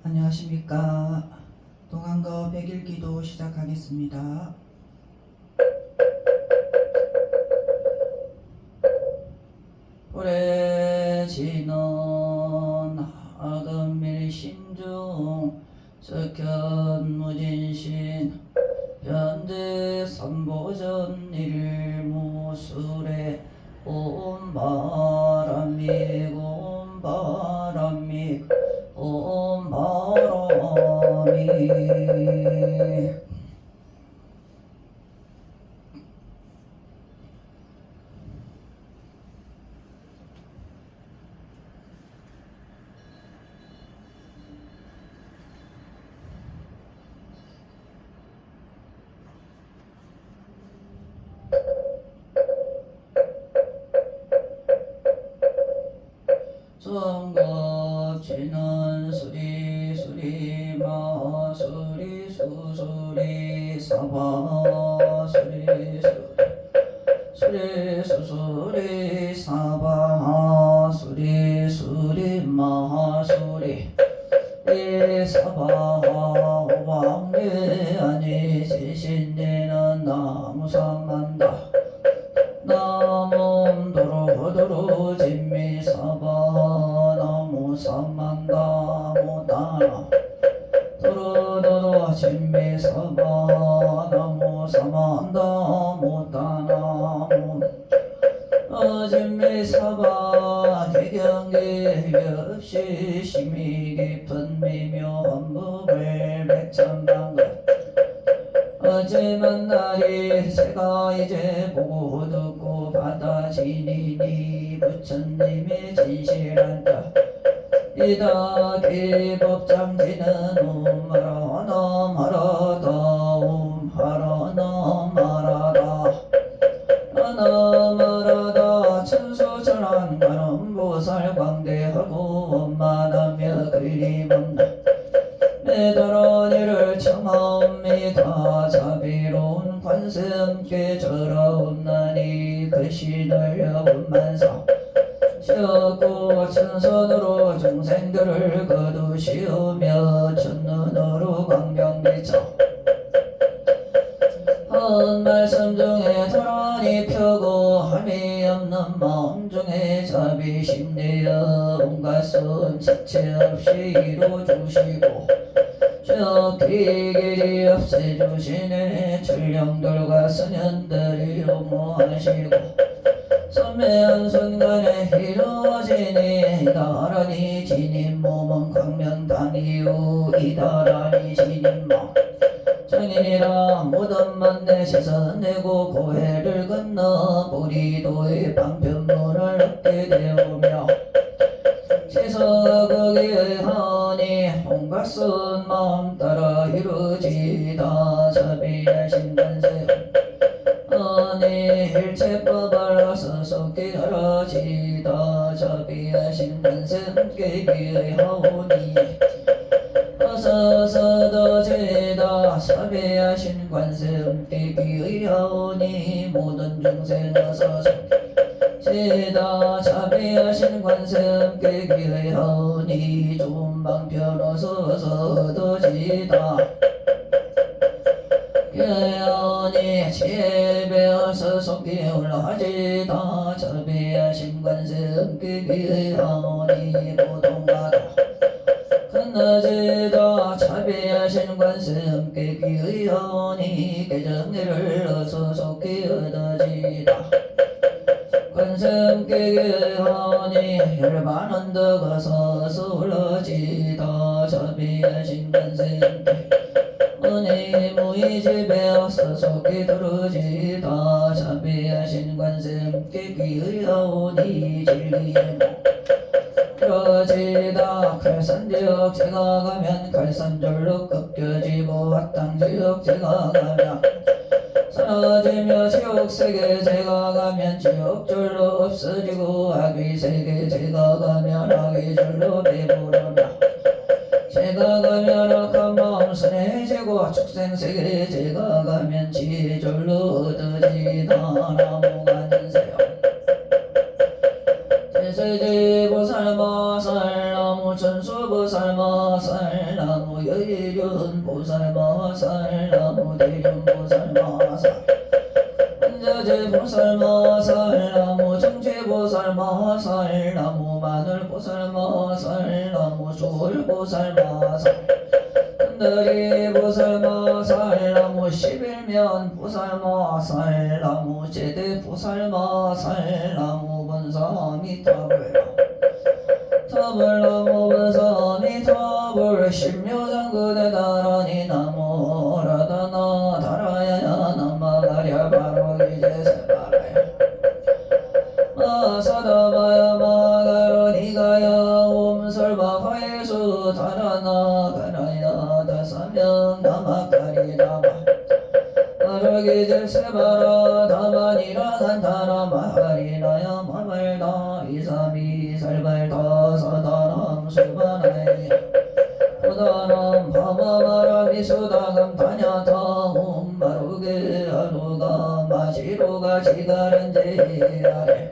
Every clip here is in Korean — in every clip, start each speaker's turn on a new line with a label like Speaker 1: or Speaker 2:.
Speaker 1: 안녕하십니까. 동안거 100일기도 시작하겠습니다. 오래지는 아금밀신중 석현무진신 현재 삼보전 일무술에 옴바람미 옴바람미 옴바람미 성겁지는 수리 수리 마수리 수수리 사바 수리 수리 수수리 사바 수리 수리 마수리 사바 오방내 아니 지신내는 나무삼만다 나몸도로도로 진미사바 나무삼만다 모다나 도로도로 진미사바 나무삼만다 모다나 진미사바 대경계 없이 심히 깊은 미묘한 법을 백천방급 어제 만날이 제가 이제 보고 듣고 받아지니니 부처님의 진실한다 이다 기법장지는 옴하라나 마라다 옴하라나 마라다 하나 마라다 천수천안가는 보살 광대하고 원만하며 그림없나 내더러 이를 청하옵니다. 자비로운 관세음께 절하옵나니 그 신을 원만사 셨고 천선으로 중생들을 거두시우며 첫눈으로 광명비쳐 한 말씀 중에 도란이 펴고 함이 없는 마음 중에 자비심 내어 온갖 손지체 없이 이루어주시고 적기 길이 없애주시네 출령들과 선현들이 옹호하시고 선매한 순간에 이루어지니 이다라니 지닌 몸은 광명당이유 이다라니 지닌 몸 정인이라 모든 만내 시선 내고 고해를 건너 보리도의 방편문을 얻게 되오며 시서거기의 하니 온갖 쓴 마음 따라 이루어지다 자비하신 관세 아니 일체법을 서속히 알아지다 자비하신 관세 깨기의 하오니 어서서더지다 자비하신 관세 깨기의 하오니 모든 중생 어서서 지다 자비하신 관세 깨기의 하오니 좋은 방편 어서서더지다 예언이 지배어서 속기 올라지다 자비하신 관세 깨기의 하오니 보통가다 건너지다 자비하신 관세 깨기의 하오니 개정리를 어서 속기 얻어지다 관세 깨기의 하오니 혈반 언덕 어서 올라지다 자비하신 관세 은혜 무의집에 어서 속이 들어지다 자비하신 관세 깨기의 하오니 진리의 그러지다 칼산지역 제가 가면 칼산절로 꺾여지고 합당지역 제가 가면 사라지며 지옥세계 제가 가면 지옥절로 없어지고 악귀세계 제가 가면 악귀절로 배부르며 제가 가면 악한 마음 선해지고 축생세계 제가 가면 지혜절로 얻어지다 나무가 인세요 제세지 보살마살 나무 나무 전수보살마살 나무 여의륜보살마살 나무 대륜보살마살 한자재보살마살 나무 정체보살마살 나무 마늘보살마살 나무 수월보살마살 한다리보살마살 나무 11면보살마살 나무 제대보살마살 나무 번사미타불 타불나무 번사미타불 십묘장구대 나란히 나무라다나 다라야야 남마가랴 바로기제세바라야 마사다바야 마가로니가야 옴설바화예수 다라나 가라야 다사명 나마가리다마 바로기제세바라 다만이라간 다라마하리나야 마발다 이사미 살발다 사다람 수바나야 보다람 바바바라미 수다감 다냐타 옴바루게 아루가 마시로가 지가란제아레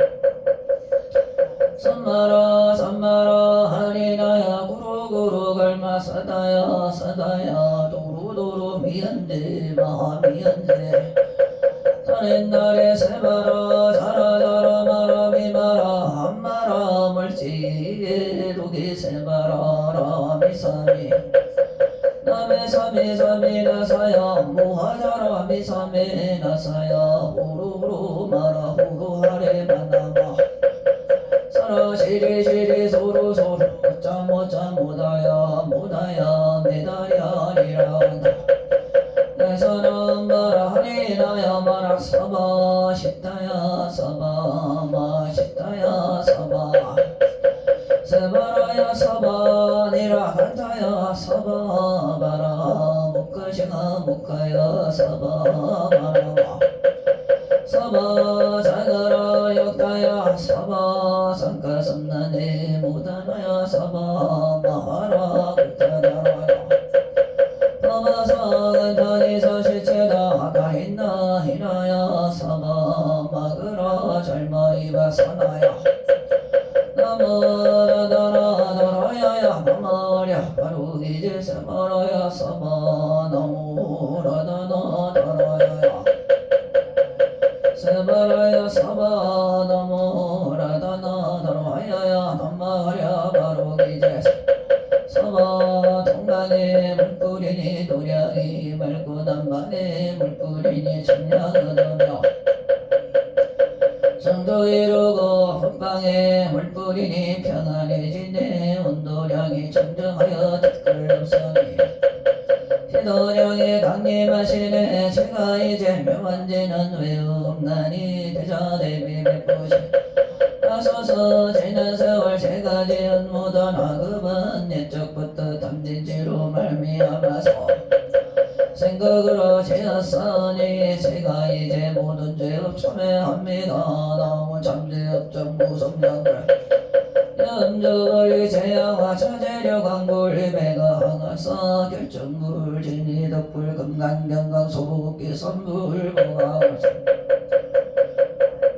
Speaker 1: 삼마라 삼마라 하리나야 구루구루 갈마 사다야 사다야 도루도루 미연제 마미연제 타렌나레 세바라 자라자라 마라미마라 함마라 멀지 루기 세바라 라미사미 나메사미사미 나사야 무하자라 미사미 나사야 우루우루 마라 후루하레 만나마 사라 시리시리 소루소루 어짜모짜 모다야 모다야 메다리아리라온다 내사람 마라 하리나야 마라 사바 시타야 사바 마시타야 사바 세바라야 사바 니라한타야 사바 바라 목가시가 목가야 사바 바라와 사바 자가라 역다야 사바 상가섬나네 모다나야 사바 마하라 굿타다라야 사바사간타니 사실체다 가힌나 히나야 사바 마그라 잘마이바 사나야 나무라다라다라야야 나마랴 바로기제 세바라야 사바 나무라다나다라야야 세바라야 사바 나무라다나다라야야 나마랴 바로기제 사바 통강에 물뿌리니 도량이 맑고 남반에 물뿌리니 청량하다며 성도 이루고 헛방에 물뿌리니 평안해지네 온도량이 청정하여 댓글없으니 희도량이 강림하시네 제가 이제 묘한지는 왜 없나니 대자대비 백보시 나서서 지난 세월 제가 지은 모든 악업은 옛적부터 담진지로 말미암아서 생각으로 지었으니 제가 이제 모든 죄업 참회합니다. 나무 잠재업적 무성량을 연주벌이 제양화 차재력 강불 배가 항아사 결정불 진리덕불 금강경강 소복기 선불 보가울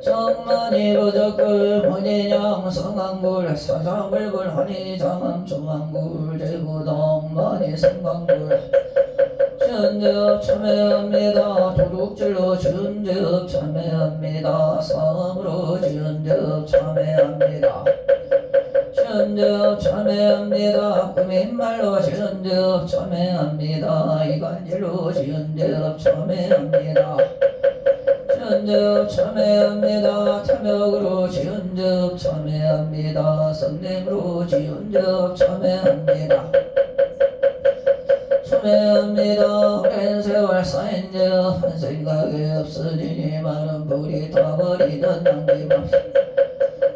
Speaker 1: 정만이 부적불 문인양 성강불 사자불불 한이장암 중앙불 제구동만이 성강불 전제업 참회합니다. 도둑질로 전제업 참회합니다. 사음으로 전제업 참회합니다. 전제업 참회합니다. 꾸민말로 전제업 참회합니다. 이간질로 전제업 참회합니다. 전제업 참회합니다. 탐욕으로 전제업 참회합니다. 성냄으로 전제업 참회합니다. 참회합니다. 오랜 세월 쌓인 죄업 한 생각이 없으리니 많은 불이 타버리던 남김없이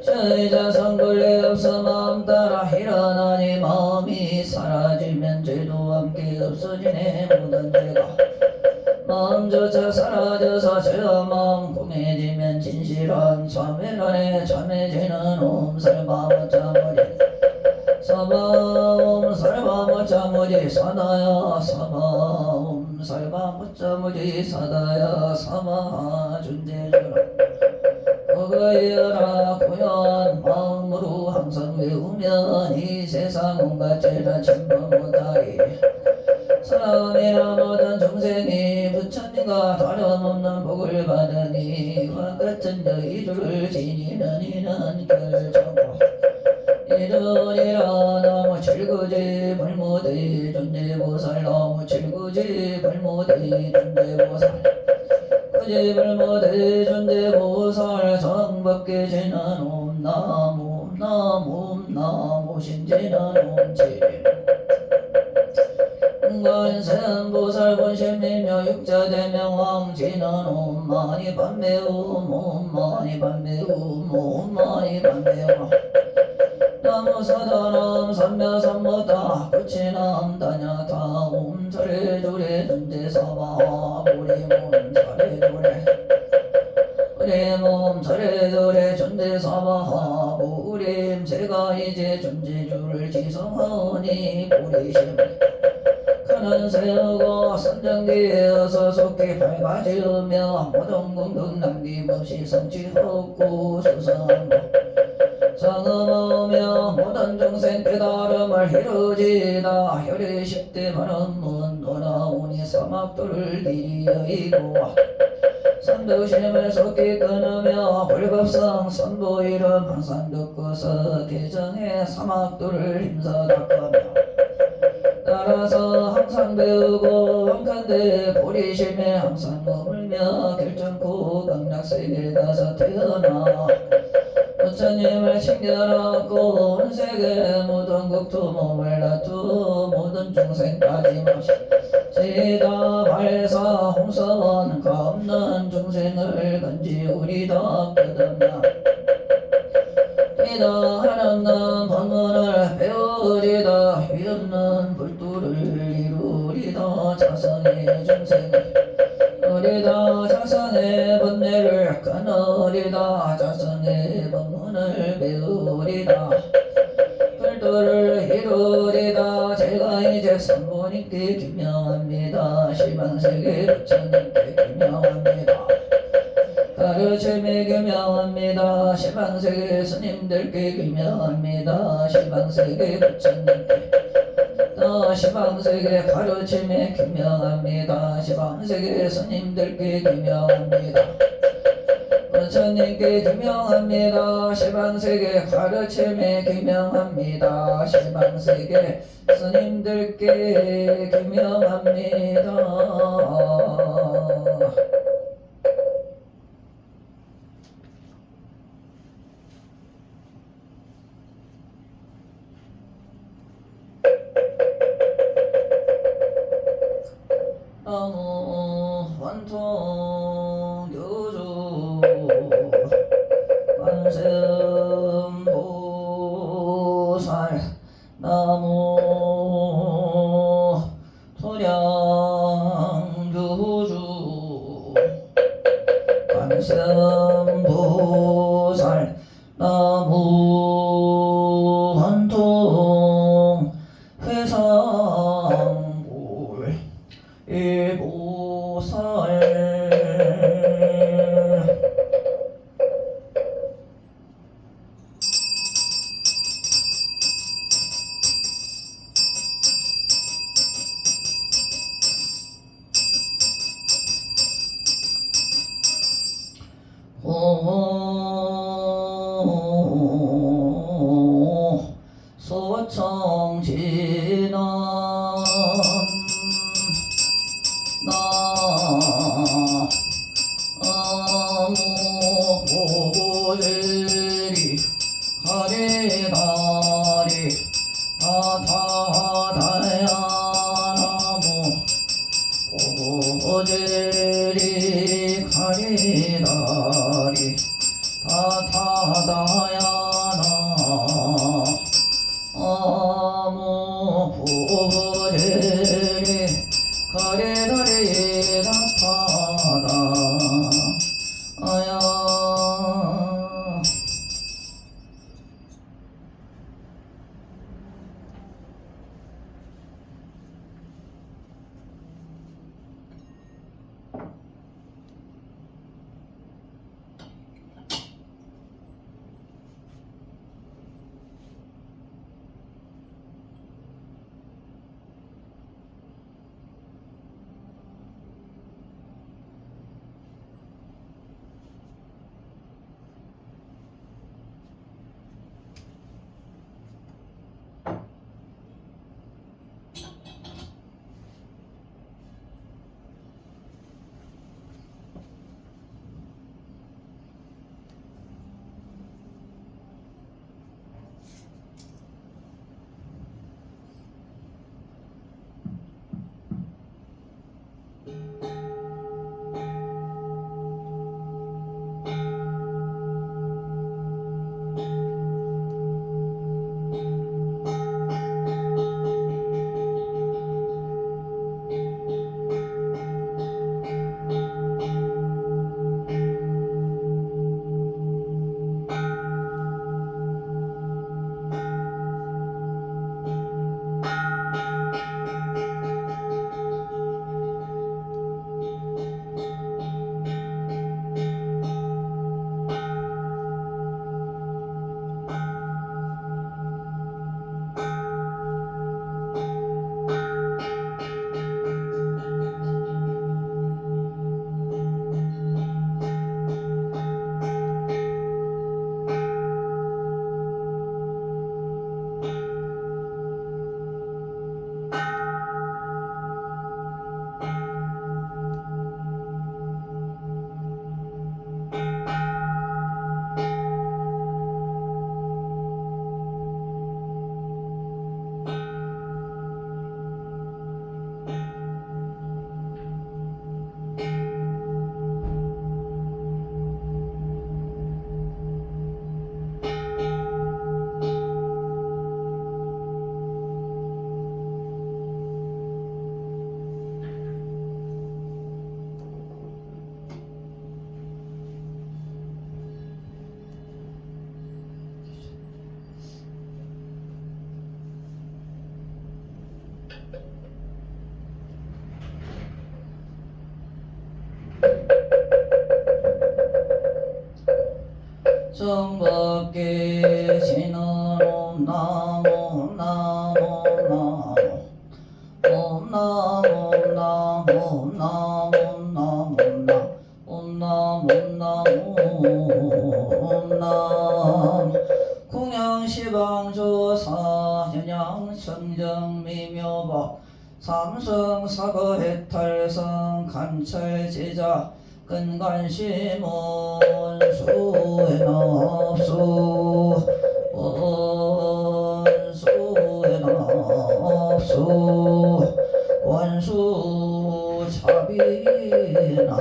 Speaker 1: 저희자 성불이 없어 마음 따라 일어나니 마음이 사라지면 죄도 함께 없어지네 모든 죄가 마음조차 사라져서 죄와 마음 공해지면 진실한 참회라네 참회지는 옴살바모짜무리 사바옴 살바모짜무리 사다야 사바옴 살바모짜무리 사다야 사바 존재주라 거거이여라 고연 마음으로 항상 외우면 이 세상 온갖 죄나 침범 못하리 사람이나 모든众생이 부처님과 다름없는 복을 받으니 이와 같은 너희들을 지니는 이는 결정코 이르리라. 나무 칠구지 불무대의 존재보살 나무 칠구지 불무대의 존재보살 구지 불무대의 존재보살 정법계지는 옴나무 옴나무 옴나무 신지는 옴지 관세음보살 본심이며 육자대명왕 지는 옴마니 반매움 옴마니 반매움 옴마니 반매움 나무사다남 삼며삼모다 구치남 다냐타 옴사레조레 존재사마 우리몸 사레조레 우리몸 사레조레 존재사마 우림 제가 이제 존재주를 지성하오니 우리심 그는 세우고 선정기에서 속히 밝아지으며 모든 공덕 남김없이 성취하고 수성하고 정음하며 모든众生 깨달음을 이루지다 혈이 10대 만원문 너나오니 사막도를 이리이고 선두심을 속히 끊으며 불급성 선보 이름 항상 듣고서 개정해 사막도를 힘써 닦으며 따라서 항상 배우고 항상대 보리심에 항상 머물며 결정코 강락세계 가서 태어나 부처님을 챙겨놓고 온 세계 모든 국토 몸을 놔두 모든 중생까지 마시 시다 발사 홍서원 가없는 중생을 건지우리다 끝없나 이다 한없는 법문을 배우리다 휘없는 불도를 이루리다 자성의 중생을 우리다 자성의 번뇌를 끊으리다 자성의 법문을 배우리다 불도를 이루리다 제가 이제 선보님께 기명합니다 시방세계 부처님께 기명합니다 가르침에 기명합니다 시방세계 스님들께 기명합니다 시방세계 부처님께 시방세계 가르침에 기명합니다 시방세계 스님들께 기명합니다 부처님께 기명합니다 시방세계 가르침에 기명합니다 시방세계 스님들께 기명합니다 나무 완통교주 관세음보살 나무 토량교주 관세음보살 나무 완통 회상골 일보살 소청진원 나무보제리 가리다리 다다다야 나무보제리 가리다리 다다다야 나무보제리 가리다리 다다다 아야 성법계 신은 옴 나무 옴 나무 옴 나무 옴 나무 옴 나무 옴 나무 옴 나무 옴 나무 옴 나무 공양시방조사 현양청정미묘법 삼성사거해탈성 간철제자 근간시문 수에는 없수 원수에는 없수 원수 차비나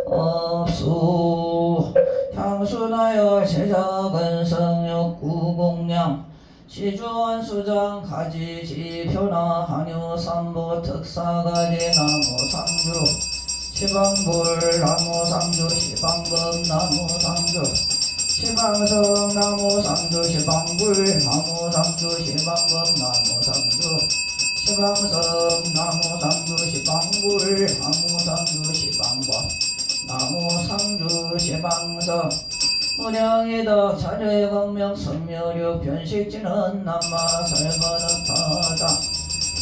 Speaker 1: 없수 향수나여 제작은 성욕구공량 시주원수장 가지지표나 항유삼보 특사가지 나무상주 시방불 나무상주 시방금 나무상주 시방성 나무상주 시방불 나무상주 시방금 나무상주 시방성 나무상주 시방불 나무상주 시방과 나무상주 시방성 무량이덕 자제광명 성묘류 변식지는 남마살바닥타다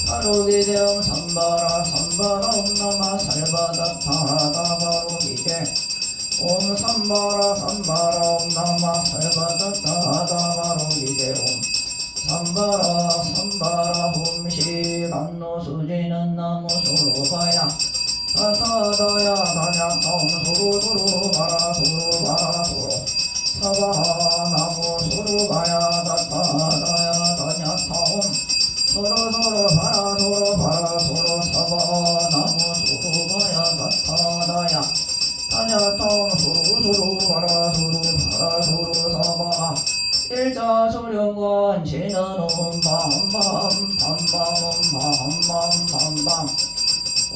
Speaker 1: 바로기대영 삼바라 삼바라 옴나마 살바닥타다 바로기대 옴 삼바라 삼바라 옴나마 살바닥타다 바로기대 옴 삼바라 삼바라 옴시 간노수지는 나무 소로바야 사타다야 다냐타옴 소로소로 바라 소로 바라 소로 사바하 나무 소로바야 다타다야 다냐타옴 소로소로 바라 소로 바라 소로 사바하 나무 소로바야 다타다야 다냐타옴 소로소로 바라 소로 바라 소로 사바하 일자소령관 지는 옴밤밤 밤밤밤밤밤밤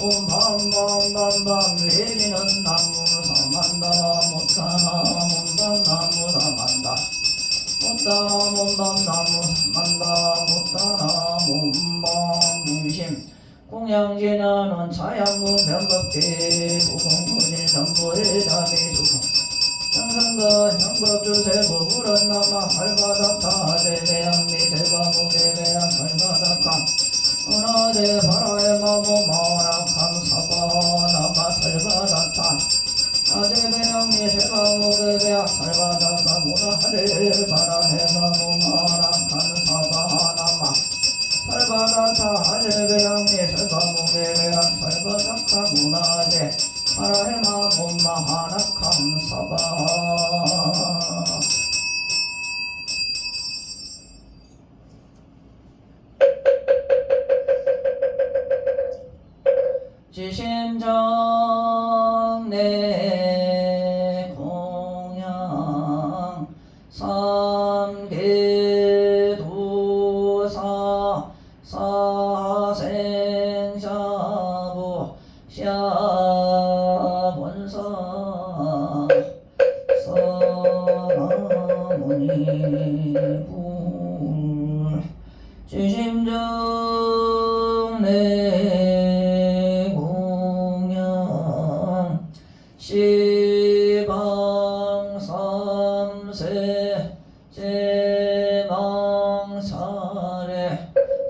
Speaker 1: 옴밤밤밤밤 외리는 나무 사만다 못하나 옴밤 나무 사만다 못하나 옴밤 나무 사만다 못하나 옴밤 문심 공양지는 차양구 병겁대 구공문일 전부의 담이 주공 정성건 형법주세부 우런나마 할바닥타 제배양미세과무게 배양 설바닥감 은하대 바라의 마모 마와락함 사바 나마 설바닥타 아제배양미세과무게 배양 설바닥감 은하대 바라의 마모 마와락함 사바 나마 설바닥타 아제배양미세과무게 배양 설바닥감 은하대 바라의 마모 마와락함 사바 지신 지심정 내 공양 시방 삼세 제망사례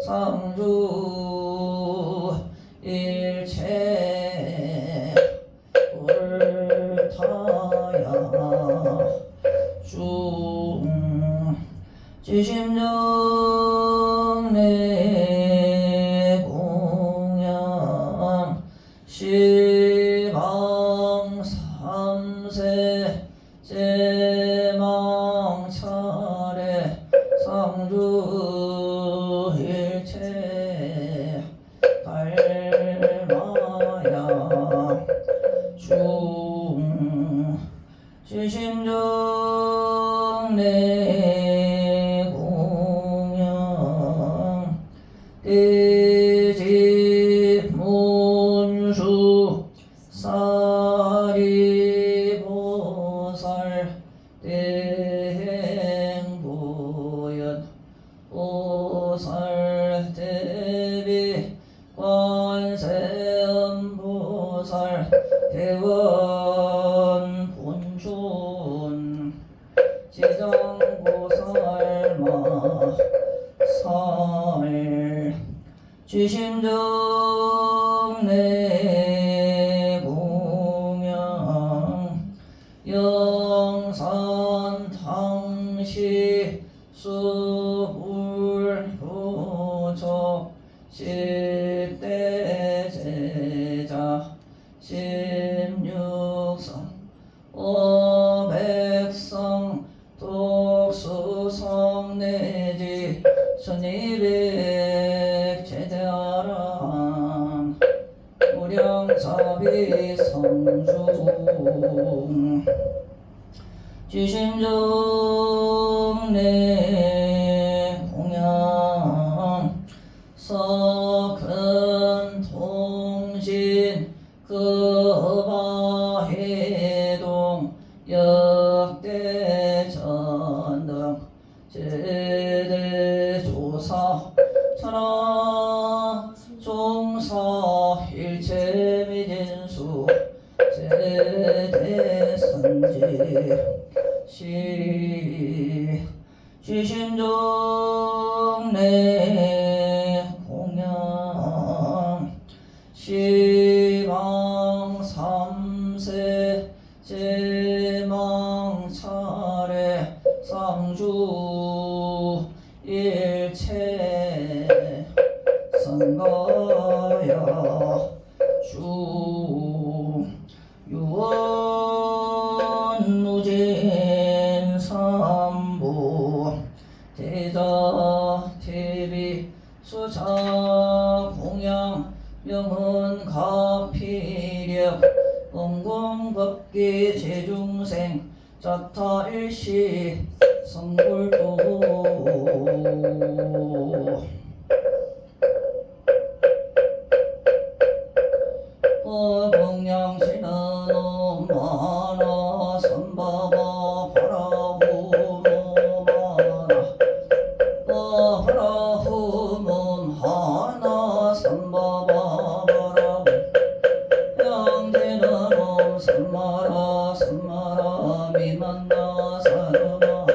Speaker 1: 상주 일체 불타야 중 지심정 내 공양 시방 삼세 제망차례 상주 일체 달마야 중 지심정 내 공양 대지 문수 사리보살 대행보연 보살 대비 관세음보살 대원 본존 지정보살마 살 지심정 내 공양 영산 당시 수불부족 십대제자 십육성 오백성 독수성 내지 천이백 제자랑 무량사비 성중 지심정 내 공양 서큰 통신 그바해동 역대전등 제대조사 천하 종사 일체미진수 제대선지 지심정 내 공양 시방 삼세 제망차례 상주 일체 선가야 주 유언무진 삼부 대자 대비 수자 공양 명은가피력 원공법계 제중생 자타일시 성불도 공양신은 엄마나 선바바 바라후모마나 바라후몸 하나 선바바 바라후 양재는 옴 선마라 선마라 미만나 사르마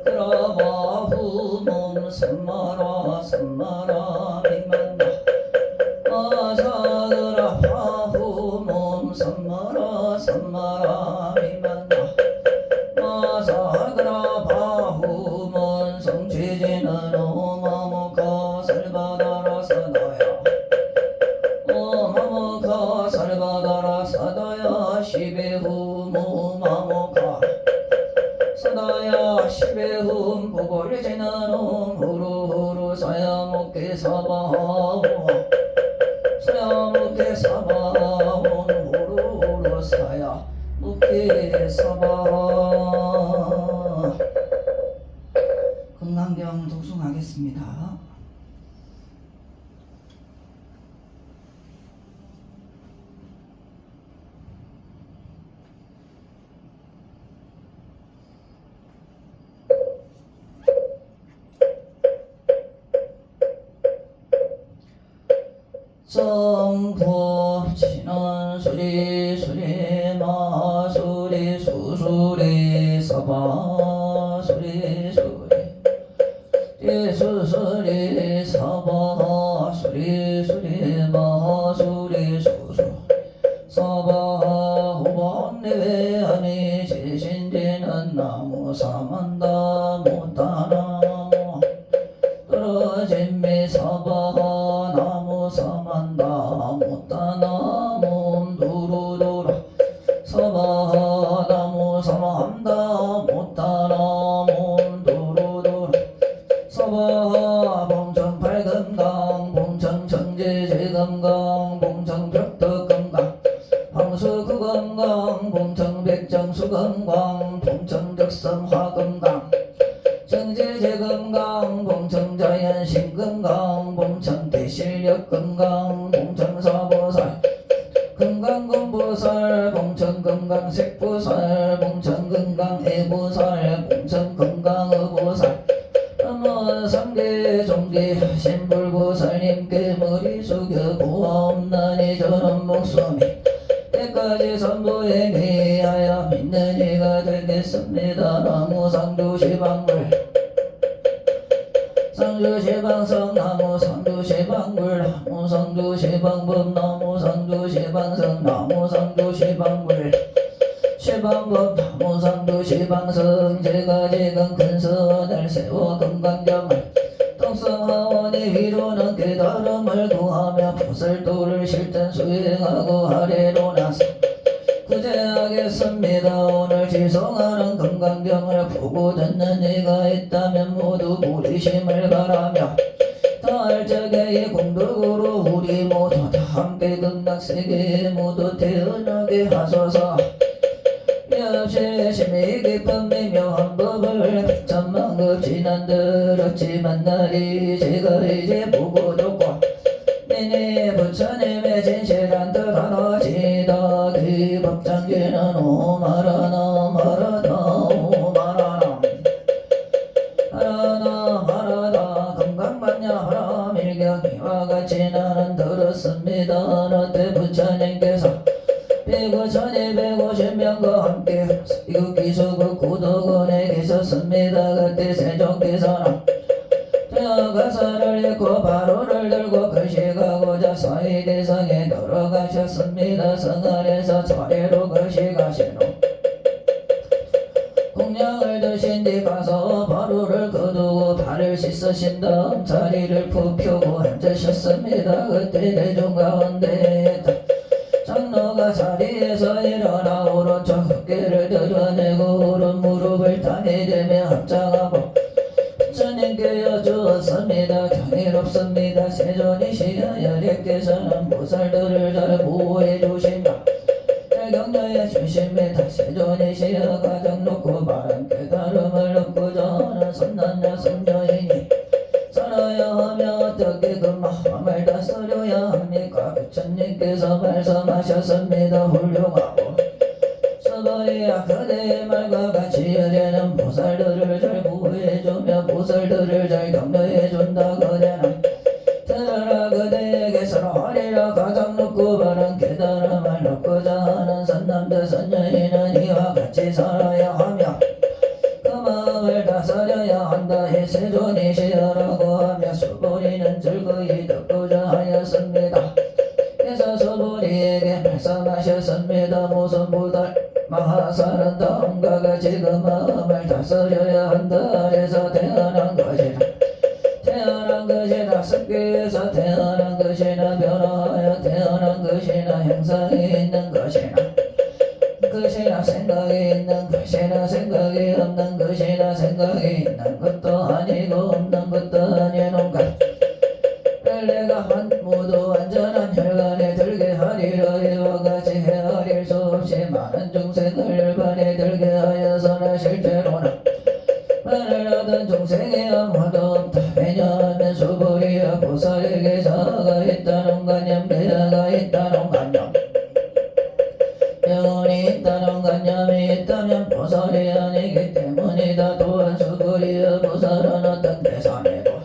Speaker 1: 그라바후몸 선마라 선마라 미만나 아사그라 바후몸 선마라 선마라 미만나 마사그라 바후몸 성취지는 오마모카 살바다라 사다야 오마모카 살바다라 사다야 시베후모 마모카 사다야 시베훔 보골지는 후루후루 사야목게 사바하오 사야목게 사바하온 후루후루 사야목게 사바 건강경 독송하겠습니다. 성부 진원 수리 수리 마수리 수수리 사바 수리 수리 수수리 사바 수리 수리 마수리 수수 사바 후반내외 아니 지신지는 나무 사만다 못다나무 떨어짐미 사바 나무 사만다 못다나무 두루두루 사바 나무 사만다 못다나무 두루두루 사바 봉청 팔금강 봉청 청제제금강 봉청 벽덕금강 황수구금강 봉청 백정수금강 봉청 적성화금강 정제제금강 봉청 자연신금강 봉청 대실력금강 봉청 사보살 금강금보살 봉청 금강색보살 봉청 금강애보살 봉청 금강의보살 어머 삼계 종계 신불보살님께 머리 숙여 고없나니 저런 목숨이 때까지 선보에 미하여 믿는 이가 되겠습니다. 나무 상주시방불 상주시방성 나무 상주시방불 나무 상주시방법 나무 상주시방성 나무 상주시방불 시방법 나무 상주시방성 제가 지금 큰선을 세워 금강경을 동성하원이 위로는 깨달음을 구하며 보살도를 실전 수행하고 아래로 나서 구제하겠습니다. 오늘 지성하는 금강경을 보고 듣는 이가 있다면 모두 무리심을 바라며 다할 적에 이 공덕으로 우리 모두 다 함께 극락세계에 모두 태어나게 하소서. 역시 심히 깊은 미묘한 법을 백천만급 지난 들었지만 날이 제가 이제 보고 듣고 니네 부처님의 진실한 뜻 하나지다. 그 법장기는 오마라나 마라다 오마라나 하라나 마라다 금강반야 하라밀경 이와 같이 나는 들었습니다. 너때 부처님께서 1250명과 함께 이국기수국 구도군에 계셨습니다. 그때 세종께서는 가사를 읽고 바로를 들고 거시가고자 사이대성에 들어가셨습니다. 성 안에서 차례로 거시가시노 공양을 드신 뒤 가서 바로를 거두고 발을 씻으신 다음 자리를 푹 펴고 앉으셨습니다. 그때 대중 가운데 장로가 자리에서 일어나 오른쪽 어깨를 드러내고 오른 무릎을 땅에 대며 합장하고 부처님께 여쭈었습니다. 경이롭습니다. 세존이시여 여력께서는 보살들을 잘 보호해 주시며 잘 격려해 주십니다. 세존이시여 가정 놓고 바른 깨달음을 얻고자 하는 선남녀 선녀이니 살아야 하며 어떻게 그 마음을 다스려야 합니까? 부처님께서 말씀하셨습니다. 훌륭하고 서버리야 그대의 말과 같이 여제는 보살들을 잘 보호해주며 보살들을 잘 격려해준다. 그대는 들으라 그대에게서 하리라 가장 높고 바른 깨달음을 얻고자 하는 선남들 선녀인은 이와 같이 살아야 하며 그 마음을 다스려야 한다. 이 세존이시여라고 하며 수보리는 즐거이 듣고자 하였습니다. 그래서 수보리에게 말씀하셨습니다. 무슨 보살 마하사는 다음과 같이 그 마음을 다스려야 한다. 그래서 태어난 것이라 태어난 것이나 습기에서 태어난 것이나 변화하여 태어난 것이나 형상이 있는 것이나 것이나 생각이 있는 것이나 생각이 없는 것이나 생각이 있는 것도 아니고 없는 것도 아니는 것 내가 모두 완전한 혈관에 들게 하리라. 이와 같이 헤아릴 수 없이 많은 중생을 혈관에 들게 하여서는 실제로는 말을 하던 중생이 아무도 없다. 왜냐하면 수보리야 보살에게 자아가 있다는 관념 대아가 있다는 관념 영혼이 있다는 관념이 있다면 보살이 아니기 때문이다. 또한 수보리야 보살은 어떤 대상이고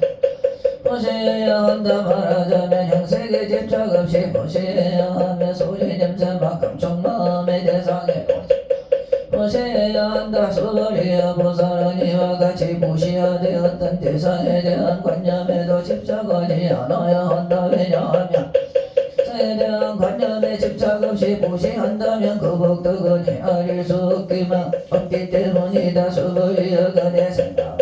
Speaker 1: 보시어야 한다 말하자면 형색에 집착 없이 보시어야 하며 소리 냄새만큼 총마음의 대상에 보시어야 한다 수버리어 보살은 이와 같이 보시어야 되었던 대상에 대한 관념에도 집착하지 않아야 한다. 왜냐하면 에 대한 관념에 집착 없이 보시한다면 그 복덕은 헤아릴 수 없기 때문이다. 수버리어가 내 생각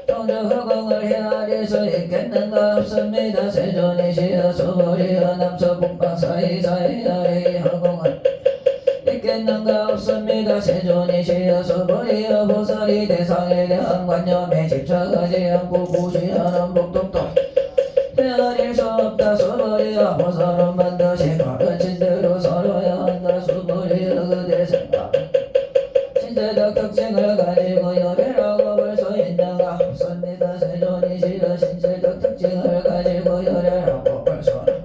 Speaker 1: 동적 허공을 헤아릴 수 있겠는가 없습니다. 세존이시여 수버리어 남서 북방 사이사이 아래의 허공을 있겠는가 없습니다. 세존이시여 수버리어 보살이 대상에 대한 관념에 집착하지 않고 보시하는 복덕도 헤아릴 수 없다. 수버리어 보살은 반드시 가르친 대로 살아야 한다. 수버리어 그대 생각 신체적 특징을 가지고 열애라고 볼 수 있는가 없습니다. 세존이시여 신체적 특징을 가지고 열애라고 볼 수는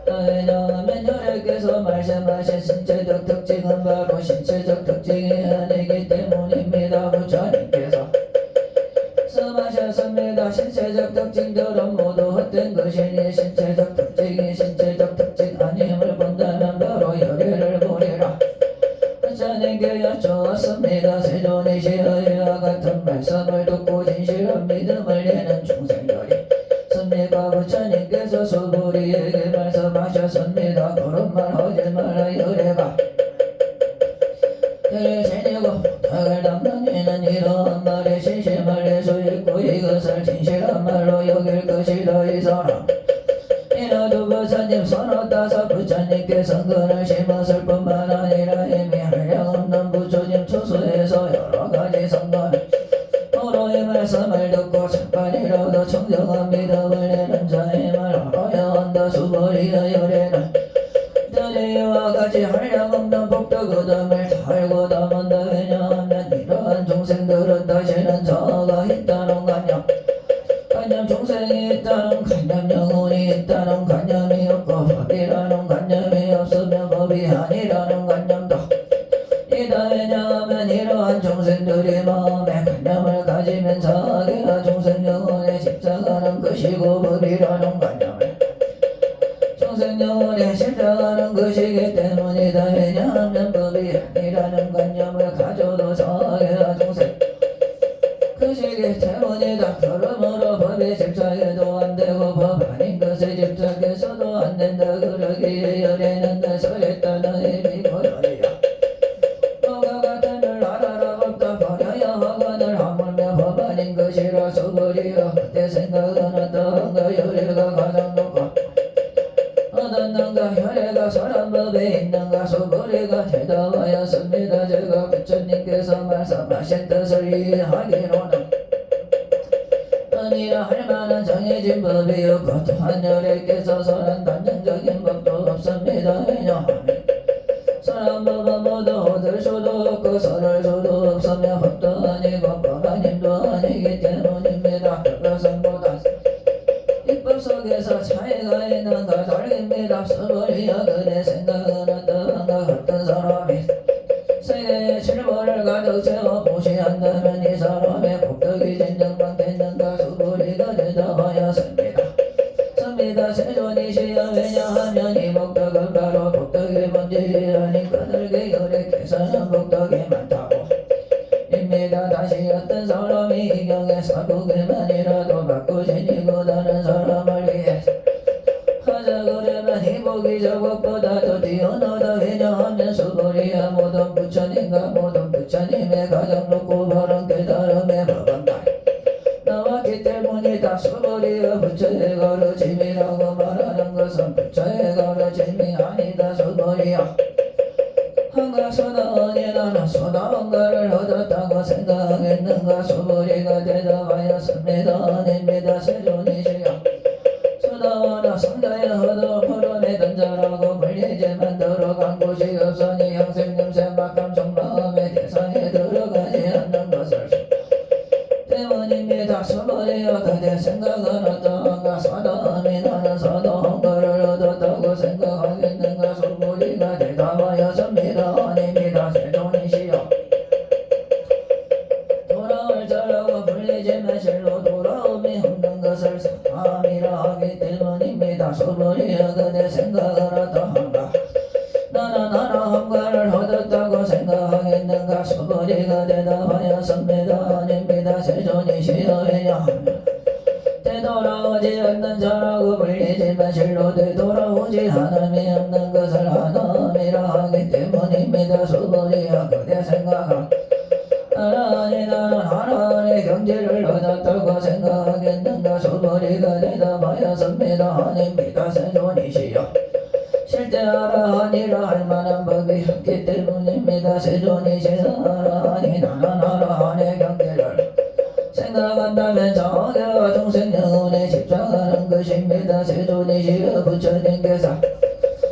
Speaker 1: 왜냐하면 열애께서 말씀하신 신체적 특징은 바로 신체적 특징이 아니기 때문입니다. 부처님께서 말씀하셨습니다. 신체적 특징들은 모두 헛된 것이니 신체적 특징이 신체적 특징 아님을 본다면 바로 열애를 보리라. 부처님께 여쭈었습니다. 세존이시여 이와 같은 말씀을 듣고 진실한 믿음을 내는 중생들이 습니까? 부처님께서 수부리에게 말씀하셨습니다. 그런 말 하지 말라. 열애가 를 지니고 덕을 담는 이는 이러한 말에 진심을 낼 수 있고 이것을 진실한 말로 여길 것이다. 이 사람 이너도 부처님 서너 다섯 부처님께 성근을 심었을 뿐만 아니라 이미 한량없는 부처님 초소에서 여러가지 성근을 서로의 말씀을 듣고 잠깐이라도 청정한 믿음을 내는 자의 말 알아야 한다. 수버리어 열애는 이와 같이 한량없는 복덕 얻음을 달고 담은다. 왜냐하면 이러한 종생들은 다시는 저가 있다는 관념 종생이 있다는 관념 영혼이 있다는 관념이 없고 법이라는 관념이 없으면 법이 아니라는 관념도 이다. 왜냐하면 이러한 종생들이 마음에 관념을 가지면 자기가 종생 영혼에 집착하는 것이고 법이라는 관념을 영혼에 집착하는 것이기 때문이다. 왜냐하면 법이 아니라는 관념을 가져도 자기가 종생 것이기 때문이다. 그러므로 법에 집착해도 안되고 법 아닌 것에 집착해서도 안된다. 그러기에 열애는 내 서겠다는 의미고 열이야 뭐가 같은 줄 알아라. 법도 버려야 허건을 하물며 법 아닌 것이라. 수버리어 그때 생각은 어떠한가. 열애가 가장 높아 얻었는가. 혈애가 사람법에 있는가. 수부리가 대답하였습니다. 제가 부처님께서 말씀하신 뜻을 이해하기로는 아니라 할 만한 정해진 법이 없고 또한 혈애께서 선한 단정적인 법도 없습니다. 왜냐하면 선한 법은 모두 얻을 수도 없고 선할 수도 없으며 법도 아니고 법 아님도 아니기 때문입니다. 그것은 보다 법 속에서 차이가 있는가 다릅니다. 수버리어 그대 생각은 어떠한가. 어떤 사람이 세계의 질문을 가득 채워 보시한다면 이 사람의 복덕이 진정만 됐는가. 수부리가 대답하였습니다. 세존이시여 왜냐하면 이 복덕은 바로 복덕의 본질이 아닌 그들에게 열애께서는 복덕이 많다고 입니다. 다시 어떤 사람이 이 경에 사국에만이라도 받고 지니고 다른 사람을 위해 하자 그러면 이 복이 저 복보다도 뛰어나다. 왜냐하면 수버리야 모든 부처님과 모든 부처님의 가장 높고 바른 깨달음의 법은 나왔기 때문이다. 수버리야 부처의 가르침이라고 말하는 것은 부처의 가르침이 아니다. 수버리야 한가소다원이 나는 소다원가를 얻었다고 생각했는가. 수버리가 대답하였습니다. 아닙니다. 세존이시여 소다원은 성자의 허름에 던자라고 불리지만 들어간 곳이 없으니 형생냄새만큼 정마음의 대상에 들어가지 않는 것을 때문입니다. 수버리여 그대 생각은 어떠한가. 사다음이 나는 사다원가를 얻었다고 생각하겠는가. 수버리가 대답하였습니다. 아닙니다. 세존이시여 돌아올 자라고 불리지만 실로 돌아옴이 없는 것을 사람이라 하기 때문입니다. 소불이여 그대 생각을 어떠한가? 나는 함가를 얻었다고 생각하겠는가? 소불이가 대답하였습니다. 아닙니다. 세존이시여 왜냐하면 되돌아오지 않는 자라고 불리지만 실로 되돌아오지 않음이 없는 것을 하나님이라 하기 때문입니다. 소불이여 그대 생각을 하나님 나는 하나님의 경지를 얻었다고 생각하겠는가? 소불이가 대답하였습니다. 아닙니다. 세존이시여 실제 하라하니라 할 만한 법이 없기 때문입니다. 세존이시여 하라하니 나는 하라하니의 경지를 생각한다면 자아와 중생 영혼에 집착하는 것입니다. 세존이시여 부처님께서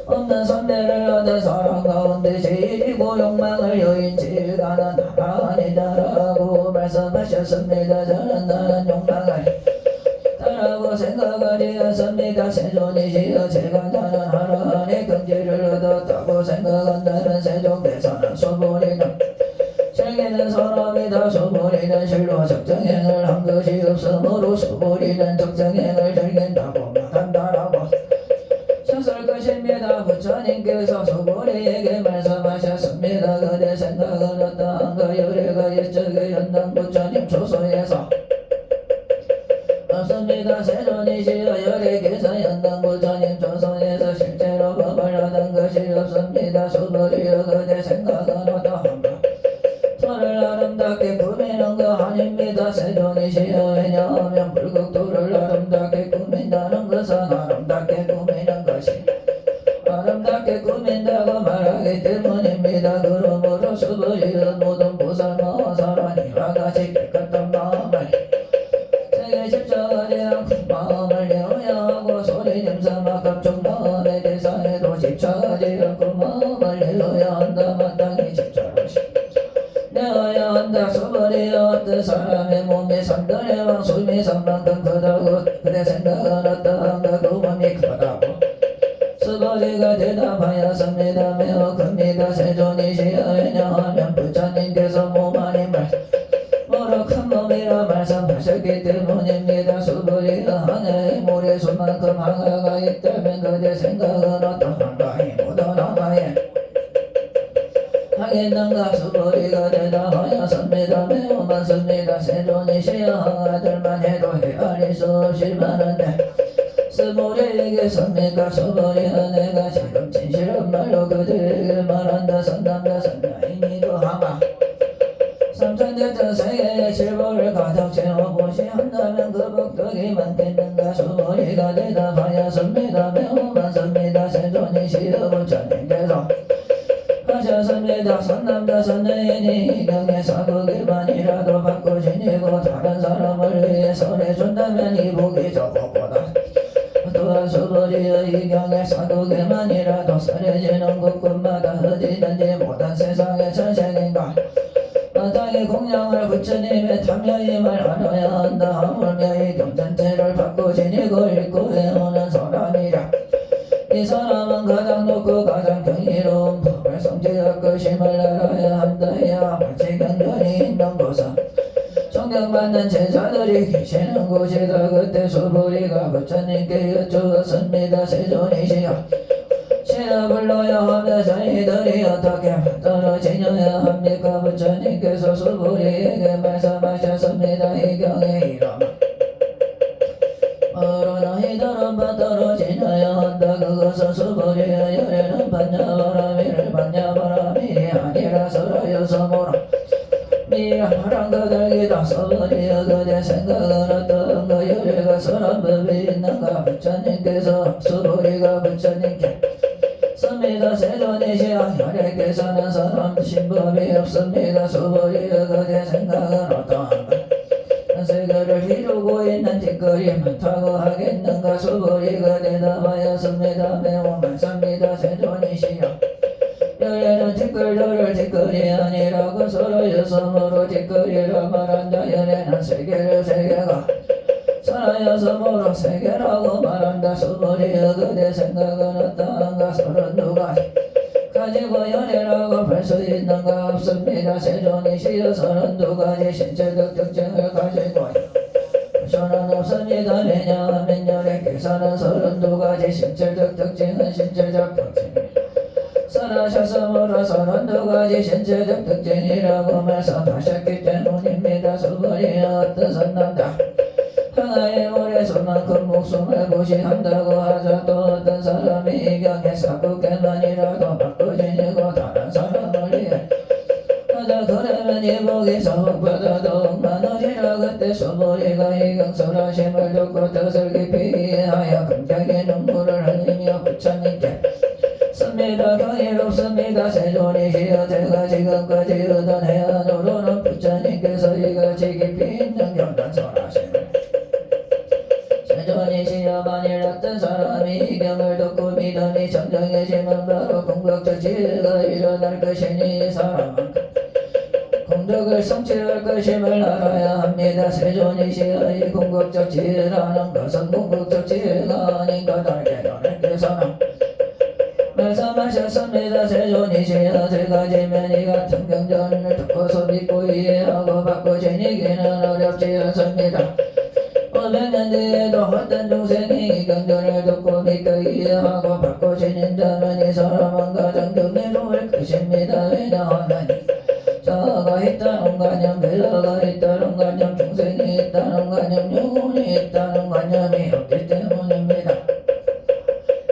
Speaker 1: 없는 선배를 얻은 사람 가운데 제일이고 욕망을 여인지가는 하나니다라고 말씀하셨습니다. 저는 나는 욕망을 따라고 생각하지 않습니다. 세존이시여 제가 나는 하나님의 경지를 얻었다고 생각한다는 세존께서는 소불이는 실기는 사람이다. 소불이는 실로 적정행을 한 것이 없으므로 소불이는 적정행을 즐긴다고 말한다라고 셨을 것입니다. 부처님께서 소불이에게 말씀하셨습니다. 그대 생각은 어떠한가? 요리가 이쪽에 연단 부처님 조소에서 없습니다. 세존이시여 열애께서 연단 부처님 조소에서 실제로 법을 얻은 것이 없습니다. 소불이여 그대 생각은 어떠한가? 소를 아름답게 꾸미는 거 아닙니다. 세존이시여 왜냐하면 불국토를 아름답게 꾸민다는 것은 아름답게 꾸미는 것이 아름답게 꾸민다고 말하기 때문입니다. 그러므로 소불이여 모든 보살마사라니 이와 같이 깨끗한 마음을 세계 집착하지 않고 마음을 내어야 하고 소리 냄새만 감촉 마음의 대상에도 집착하지 않고 마음을 내어야 한다. 마땅히 집착하시 내어야 한다. 소불이여 어떤 사람의 몸이 산들의 왕 숨이 산만큼 크다고 그대 생각은 어떠한가? 그 몸이 크다고 소불이가 대답하였습니다. 매우 큽니다. 세존이시여 왜냐하면 부처님께서 몸 아님을 모로 큰 몸이라 말씀하셨기 때문입니다. 소불이여 하늘의 모래수만큼 항아가 있다면 그대 생각은 어떠한가? 이 모든 항아에 하겠는가? 소불이가 대답하였습니다. 매우 많습니다. 세존이시여 항아들만 해도 헤아릴 수 없이 많은데 소불이에게섭니까? 소불이여 내가 지금 진실한 말로 그대에게 말한다. 선남자 선녀이니도 항아 삼천대천 세계의 질보를 가득 채워보시 한다면 그 복덕이 많겠는가? 소불이가 대답하였습니다. 매우 많습니다. 세존이시여 부처님께서 하셨습니다. 선남자 선녀이니 이경의 사극일만이라도 받고 지니고 다른 사람을 위해 설해준다면 이 복이 저거보다 또한 소불이여 이경의 사극일만이라도 설해지는 곳곳마다 어디든지 모든 세상의 천생인가 마땅히 공양을 부처님의 탐려임을 알아야 한다. 하물며 이 경전체를 받고 지니고 읽고 외우는 사람이라 이 사람은 가장 높고 가장 경이로운 법을 성취할 것임을 알아야 한다. 야 마치 경전이 있는 곳은 존경받는 제자들이 계시는 곳이다. 그때 소불이가 부처님께 여쭈었습니다. 세존이시여 신을 불러야 하며 저희들이 어떻게 만들어 지녀야 합니까? 부처님께서 소불이에게 말씀하셨습니다. 이 경의 이름은 바로 너희들은 받들어 지녀야 한다. 그것은 소불이의 열애는 반야바라미를 반야바라밀이 아니라 서로여서 모라 미라마랑 그들기다. 소불이여 그대 생각은 어떤가? 열애가 서란 법이 있는가? 부처님께서 소불이가 부처님께 습니다. 세존이시여 열애께서는 서란 신법이 없습니다. 소불이여 그대 생각은 어떠한가? 세계를 이루고 있는 뒷거리 많다고 하겠는가? 소불이가 대답하였습니다. 매우 많습니다. 세존이시여 열애는 뒷거리를 뒷거리 아니라고 서로 여성으로 뒷거리라 말한다. 열애는 세계가 서로 여성으로 세계라고 말한다. 소불이여 그대 생각은 어떠한가? 서로 누가 가지고 열애라고 볼 수 있는가? 없습니다. 세존이시여 서른 두 가지 신체적 특징을 가지고 수는 없습니다. 왜냐하면 여래께서는 32가지 신체적 특징은 신체적 특징 설하셨으므로 32가지 신체적 특징이라고 말씀하셨기 때문입니다. 수벌이여 뜻은 난다. 하나의 물에 수만큼 목숨을 부시한다고 하자 또 어떤 사람이 이 경에 사국개만이라도 바꾸지니고 다른 사람을 위해 하자 그러면 이 복이 서복보다 더욱 많으리라. 그때 수벌이가 이 경설하심을 듣고 뜻을 깊이 이해하여 감격의 눈물을 흘리며 부처님께 씁니다. 경이롭습니다. 세존이시여 제가 지금까지 얻은 해안으로는 부처님께서 이같이 깊이 있는 경단설하심을 세존이시여 만일 어떤 사람이 이 경을 듣고 믿음이 정정해지면 바로 궁극적 지혜가 일어날 것이니 이 사람은 공덕을 성취할 것임을 알아야 합니다. 세존이시여 이 궁극적 지혜라는 것은 궁극적 지혜가 아닌 것 알게 너네께서는 말씀하셨습니다. 세존이시여 제가 지면 이 같은 경전을 듣고서 믿고 이해하고 바꾸시기는 어렵지 않습니다. 500년 뒤에도 어떤 중생이 이 경전을 듣고 믿고 이해하고 바꾸시는다면 이 사람은 가장 경이로울 것입니다. 왜냐하면 자아가 있다는 관념, 배아가 있다는 관념, 중생이 있다는 관념, 영혼이 있다는 관념이 없기 때문입니다.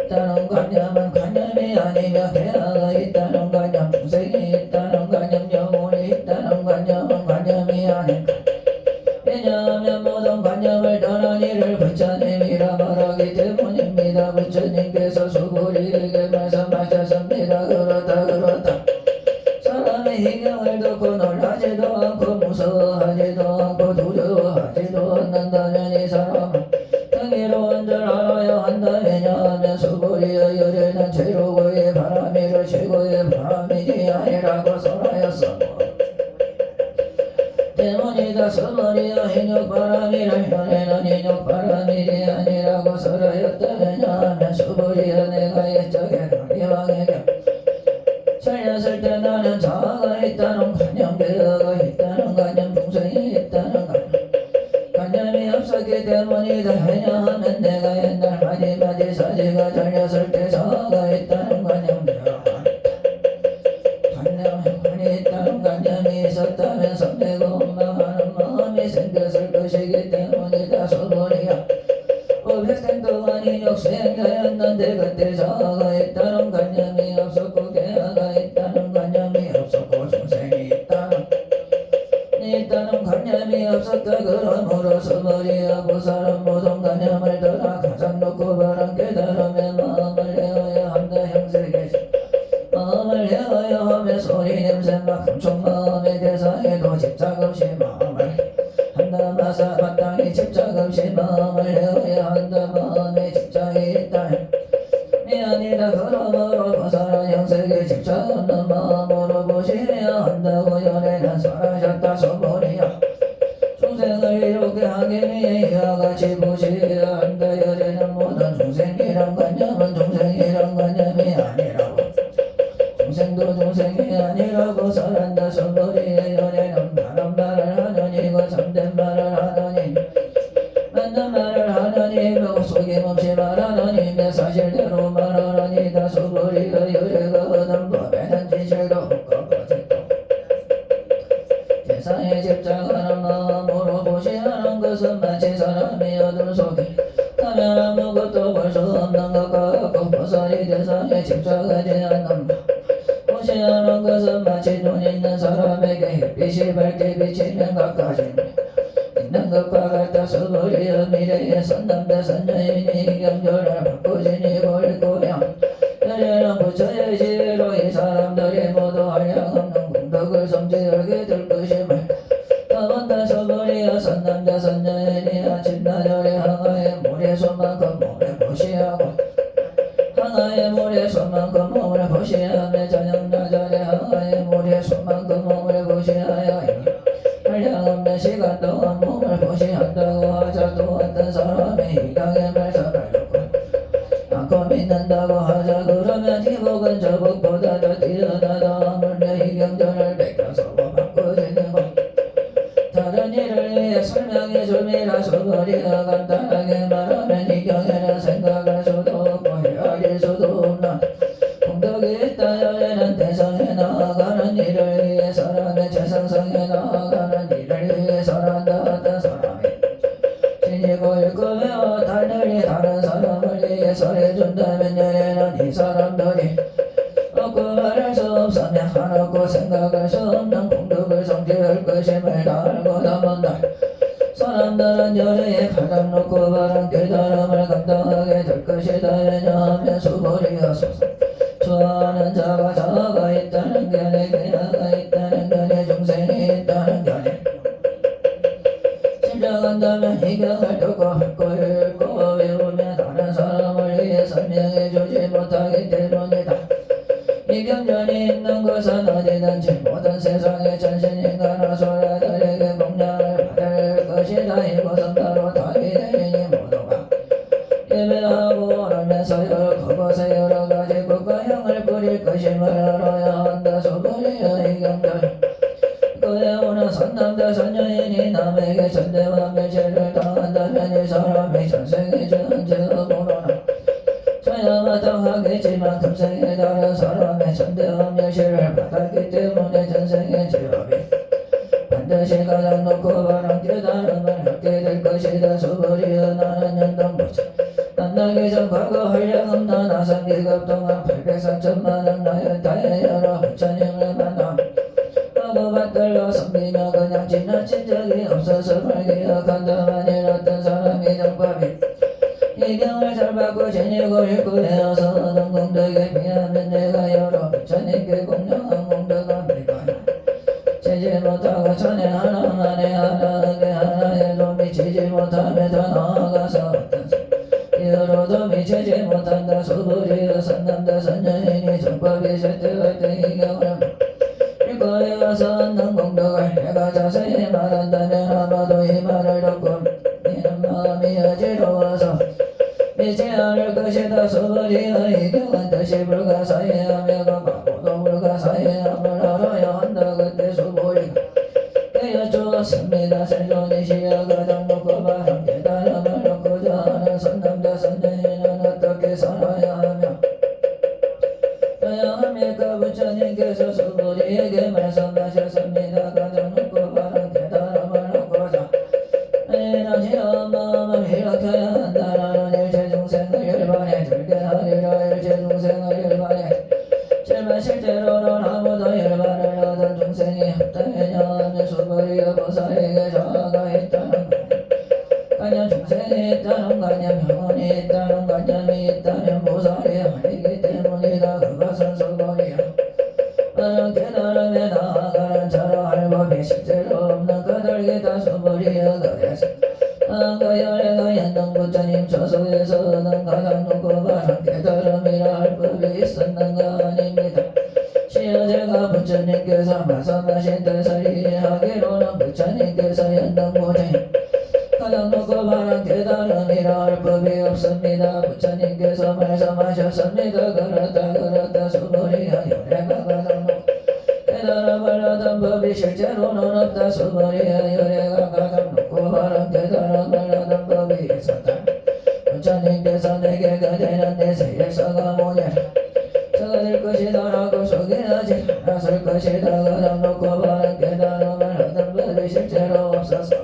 Speaker 1: 있다는 관념은 관념이 아니며 배아가 있다는 관념, 중생이 있다는 관념, 영혼이 있다는 관념은 관념이 아닌가. 왜냐하면 모든 관념을 떠난 이를 부처님이라 말하기 때문입니다. 부처님께서 수부리에게 말씀하셨습니다. 그렇다. 사람의 희경을 듣고 놀라지도 않고 무서워하지도 않고 두려워하지도 않는다면 이 사람은 경이로운 줄 알아야 한다. 왜냐하면 수부리의 열애는 최고의 바람이를 최고의 바람이지 아니라고 설하였어. 때문이다. 수부리의 인욕바람이를 열애는 인욕바람이지 아니라고 설하였다. 왜냐하면 수부리의 내가 옛적에 다리왕에게 살렸을 때 나는 자아가 있다는 관념, 배아가 있다는 관념, 중생이 있다는 관념이 없었기 때문이다. 왜냐하면 내가 옛날 마지막에 사지가 잘렸을 때 자아가 있다는 관념, 배아가 관념이 있다는 관념이 있었다면 선배고 원망하는 마음이 생겼을 것이기 때문이다. 수부리야 500생 동안 인욕수행자였는데 그때 자아가 있다는 관념이 없었고 배아가 있다는 관념이 없었고 중생이 있다는 관념이 없었다. 그러므로 수부리야 부사는 모든 관념을 떠나 가장 높고 바른 깨달음의 마음을 내어야 한다. 형세계시 마음을 내어야 하며 소리 냄새만 감촉 마음의 대상에도 집착 없이 마음을 한다. 마사 마땅히 집착 없이 마음을 내어야 한다. 마음에 집착이 있다. 미안이다. 그러므로 부사는 형세에 집착 없는 마음으로 보셔야 한다고 열애는 설하셨다. 수부리야 중생을 이롭게 하기 위해 이와 같이 보셔야 한다. 열애는 모든 중생이란 관념은 중생이란 관념이 아니라고 중생도 중생이 아니라고 설한다. 수부리의 열애는 바른 말을 하느니고 참된 말을 하느니 맞는 말을 하느니 속임없이 말하느니 사실대로 말하느니다. 수부리의 열애가 얻은 법에는 진실도 없고 거짓도 세상에 집착하는 마음으로 보시하는 것은 마치 사람이 어둠 속에 가면 아무것도 볼 수 없는 것 같고 보살이 세상에 집착하지 않는 것 보시하는 것은 마치 눈 있는 사람에게 햇빛이 밝게 비치는 것까지 있는 것과 같다. 수부리의 미래의 선남자 선녀인이 경전을 바꾸시니 볼고며 열애는 부처의 지혜로 이 사람들이 모두 한량없는 공덕을 성취하게 될 것임을 더군다. 수부리의 선남자 선녀인이 아침나절에 항아의 물에 손만큼 몸을 보시하고 항아의 물에 손만큼 몸을 보시하며 저녁나절에 항아의 물에 손만큼 몸을 보시하여 한량없는 시간 동안 몸을 보시한다고 하자 또 어떤 사람이 이 강의 말씀을 듣고 않고 믿는다고 하자. 그러면 이 복은 저 복보다 더 뛰어나다. 물며 이 경전을 베껴서 바꾸지니고 다른 일을 위해 설명해 줍니다. 수부리의 소리야 간단하게 말하면 이 경에는 생각할 수도 없고 헤아릴 수도 없는 공덕이 있다. 열애는 대성에 나아가는 일을 위해 사람의 최상성에 나아가는 일을 위해 살아간다. 어떤 사람이 지니고 읽고 배워 달들이 다른 사람을 위해서 해준다면 열애는 이 사람들이 없고 말할 수 없으며 한없고 생각할 수 없는 공덕을 성취할 것임을 다 알고 담은다. 사람들은 열애에 가장 높고 바른 깨달음을 감당하게 될 것이다. 왜냐하면 수고리여소서 좋아하는 자가 자가 있다는 견해 괴야가 있다는 견해 중생이 있다는 견해 진정한다면 이 경을 듣고 읽고 외우며 다른 사람을 위해 설명해주지 못하기 때문이다. 이 경전이 있는 것은 어디든지 모든 세상의 전신인간과 소라들에게 공양을 받을 것이다. 이곳은 바로 다비대인이 모두가 예배하고 오르면서 그곳에 여러가지 국가형을 뿌릴 것임을 알아야 한다. 수고리여 이 경전 그에 오는 선남자 선녀인이 남에게 전대와 멸시를 당한다면 이 사람이 전생에 지은 죄가 모르나 저야 마땅하겠지만 금생에 다른 사람의 전대와 멸시를 받았기 때문에 전생의 죄업이 반드시 가장 높고 바른 깨달음을 얻게 될 것이다. 수고리여 나는 연동부처 만나기 전 과거 한량 없는 아상기급 동안 803천만원 나열다의 여러 부처님을 만나 하고 받들러 섬기며 그냥 지나친 적이 없어서 발기억한다만 이렇던 사람이 정법이 이 경을 잘 받고 지니고 읽고 해어서 얻은 공덕에 비하면 내가 여러 부처님께 공양한 공덕은 비가야 지지 못하고 전에 하나만에 하나에게 하나에도 미치지 못하며 더 나아가서 어떤 여러도 미치지 못한다. 수부리여 선남자 선녀인이 정법이 설득할 때 이 경을 읽고 외워서 얻는 공덕을 내가 자세히 말한다면 아마도 이 말을 듣고 이는 마음이 어지러워서 믿지 않을 것이다. 수부리여 이 경은 뜻이 불가사의하며 가고도 불가사의함을 알아야 한다. 그때 수부리가 깨어주었습니다. 세존이시여 가장 높고 바른 깨달음을 얻고자 하는 선남자 선녀인은 어떻게 살아야 하며 합니까? 부처님께서 수부리에게 말씀하셨습니다. 가장 높고 바른 깨달음을 얻고자 이는 이런 마음을 일으켜야 한다. 나는 일체 중생을 열반에 들게 하리라. 일체 중생을 열반에 정말 실제로는 아무도 열반을 얻은 중생이 없다. 왜냐하면 수부리여 보살에게 자아가 있다는 관념 중생이 있다는 관념 영혼이 있다는 관념이 있다면 보살이 아니기 때문이다. 그것은 수부리여 바른 깨달음에 나아가는 자로 할 법이 실제로 없는 그들기다. 수부리여 그래서 그 열애가 연동부처님 저속에서 얻은 가장 높고 바른 깨달음이라 할 법이 있었는가 아닙니다. 시여제가 부처님께서 말씀하신 뜻을 이해하기로는 부처님께서 연동부처님 가장 높고 바른 깨달음이라 할 법이 없습니다. 부처님께서 말씀하셨습니다. 그렇다 수부리여 열애가 가장 높고 깨달음을 얻은 법이 실제로는 없다. 수부리여 열애가 가장 높고 바른 깨달음을 얻은 법이 있었다. 부처님께서 내게 그대는 내 세계서가 뭐냐 적어질 것이다라고 소개하지 않았을 것이다. 가장 높고 바른 깨달음을 얻은 법이 실제로 없어서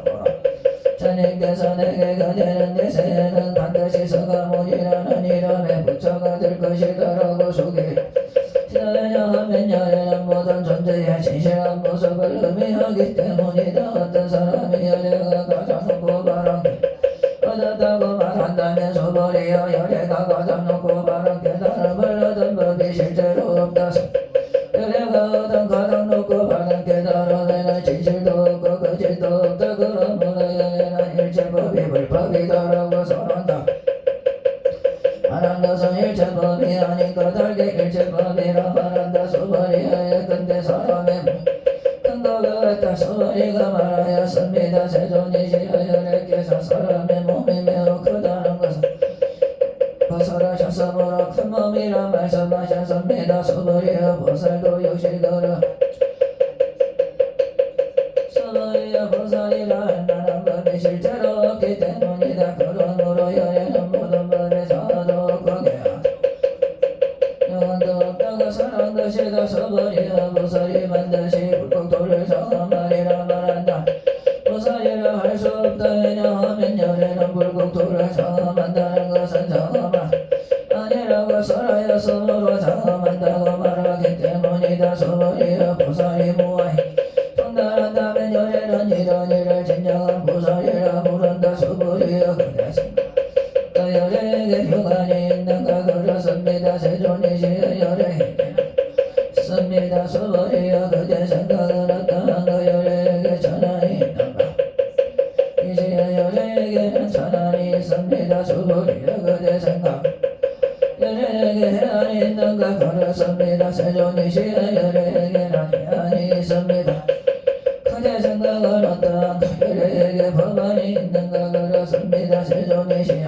Speaker 1: 부처님께서 내게 그대는 내 세계는 반드시 서가모니라는 이름의 부처가 될 것이다라고 소개 왜냐하면 열애는 모든 존재의 진실한 모습을 의미하기 때문이다. 어떤 사람이 열애가 가장 높고 바른 얻었다고 말한다면 수부리여 열애가 가장 높고 바른 깨달음을 얻은 법이 실제로 없다. 열애가 얻은 가장 높고 바른 깨달음에는 진실도 없고 거짓도 없다. 그러므로 열애는 일체법이 불법이다라고 선언한다. 말한 것은 일체법이 아닌 거달게 일체법이라 말한다. 수부리여의 근대 사람의 근거가 있다. 수부리가 말하였습니다. 세존이시여 열애께서 사람의 몸이 매우 크다는 것은 보살하셨으므로 큰 몸이라 말씀하셨습니다. 수부리여 보살도 육식으로 수부리여 보살이라 할 만한 법이 실제로 없기 때문이다. 것이다 서버리야 보살이 반드시 불국토를 장하리라 말한다. 보살이라 할 수 없다. 왜냐하면 열에는 불국토를 장함한다는 것은 장함아 아니라고 설하였으므로 장함한다고 말하기 때문이다. 서버리야 보살이 무아히 통달한다면 열에는 이런 일을 진정한 보살이라 부른다. 서버리야 그래서 열에게 휴관이 있는가 그렇습니다. 세존이시여 열에게 씁니다. 서버리야 그대 생각은 어떠한가 열에게 천안이 있는가 이시여 열에게는 천안이 있습니다. 서버리야 그대 생각 열에게 해안이 있는가 그렇습니다. 세존이시여 열에게는 해안이 있습니다. 그대 생각은 어떠한가 열에게 법안이 있는가 그렇습니다. 세존이시여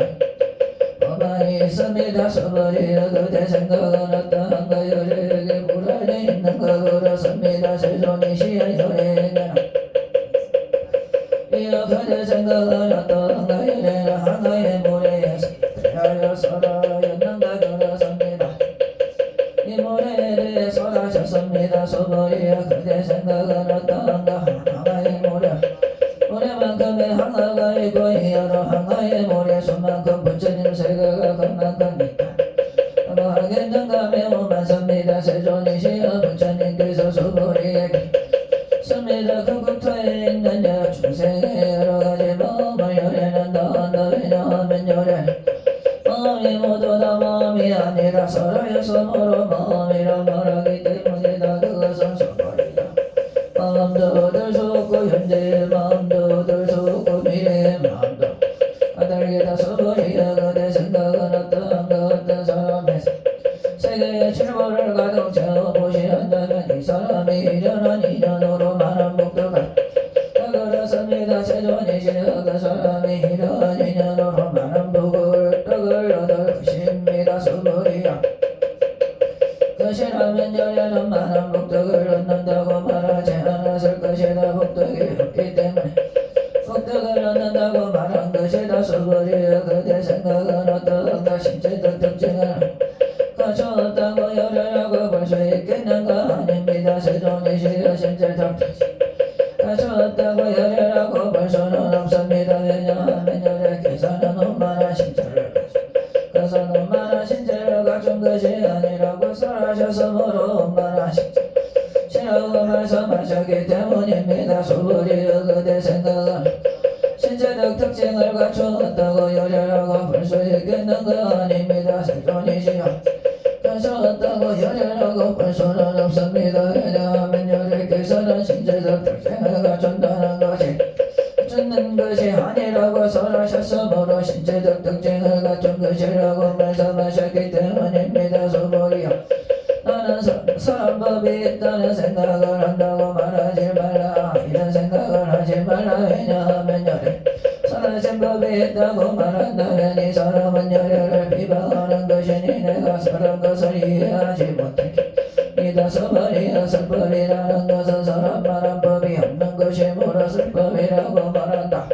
Speaker 1: 법안이 있습니다. 서버리야 그대 생각은 어떠한가 열에게 불안이 있는가 그렇습니다. 세존이시여 열에게는 이어 그대 생각은 어떠한가 열에는 한가의 모래에서 대하여 설하였는가 그렇습니다. 이 모래에 대해 설하셨습니다. 서버리야 그대 생각은 어떠한가 한가의 모래 모래만큼의 항아가 있고 이 여러 항아의 모래 수만큼 부처님 세계가 그만큼 있다. 하겠는가 매우 많습니다. 세존이시여 부처님께서 서버리에게 씁니다. 그 국토에 있는 여러 중생의 여러 가지 마음을 열에는다 한다. 왜냐하면 열에는 마음이 모두 다 마음이 아니라 설하였으므로 마음이라 말하기 때문이다. 그것은 서버리야 마음도 얻을 수 없고 현재의 마음도 얻을 수 없고 미래의 마음도 까닭이다. 서버리야 그대 생각은 어떠한가 어떤 사람의 세계의 칠보를 가득 채워 보시한다면 이 사람이 일연한 인연으로 많은 복덕을 그렇습니다. 세존이시여 그 사람이 이러한 인연으로 많은 복을 떡을 얻을 것입니다. 서버리야 것이라면 열에는 많은 복덕을 얻는다고 말하지 않았을 것이다. 복덕이 없기 때문에 복덕을 얻는다고 말한 것이다. 서버리야 그대 생각은 어떠한가 신체적 특징을 갖추었다고 열애라고 볼 수 있겠는가 아닙니다. 세존이시여 신체적 특징 갖추었다고 열애라고 볼 수는 없습니다. 왜냐하면 열애께서는 엄만한 신체를 그래서 엄만한 신체를 갖춘 것이 아니라고 설하셨으므로 엄만한 신체 시라고 말씀하셨기 때문입니다. 서버리야 그대 생각은 신체적 특징을 갖추었다고 열애라고 볼 수 있겠는가 아닙니다. 세존이시여 갖추었다고 열애라고 볼 수는 없습니다. 왜냐하면 열애께서는 신체적 특징을 갖춘다는 것이 갖추는 것이 아니라고 설하셨으므로 신체적 특징을 갖춘 것이라고 말씀하셨기 때문입니다. 서버리야 나는 사람 법이 있다는 생각을 한다고 말하지 말라. 이런 생각을 하지 말라. 왜냐하면 열애 선하신 법이 있다고 말한다면 이 사람은 열애를 비방하는 것이니 내가 서른 것을 이해하지 못했기 이다. 서버리야 설법이라는 것은 사람 말한 법이 없는 것이므로 설법이라고 말한다.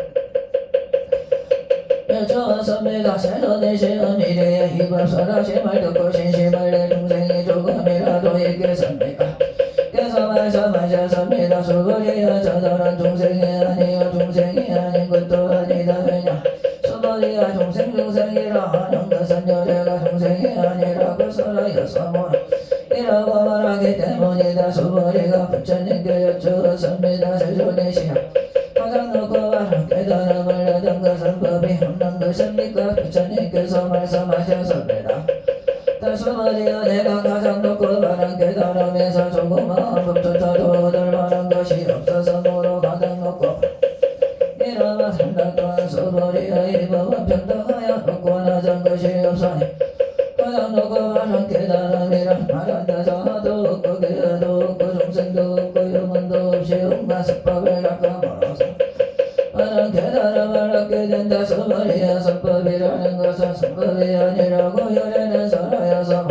Speaker 1: 좋았습니다. 세존이시여 미래의 희법 설하심을 듣고 신심을 내 중생이 조금이라도 있겠습니까? 그래서 말씀하셨습니다. 서버리야 저들은 중생이 아니요 중생이 아닌 것도 아니다. 왜냐 서버리야 중생이라 하는 것은 열애가 중생이 아니라고 설하였으므로 이라고 말하기 때문이다. 서버리가 부처님께 여쭈었습니다. 세존이시여 가장 높고 바른 깨달음을 얻은 것은 법이 없는 것입니까? 부처님께서 말씀하셨습니다. 서버리야 내가 가장 높고 바른 깨달음에서 조그마한 법조차도 얻을 만한 것이 없어서므로 가장 높고 이러한 삼각관 서버리야 이 법은 평등하여 높고 낮은 것이 없으니 가장 높고 바른 깨달음이라 말한다. 자도 없고 기도 없고 중생도 없고 영혼도 없이 온갖 석법을 깎아물어서 바른 깨달음을 얻게 된다. 서버리야 석법이라는 것은 석법이 아니라고 열애는 설하여서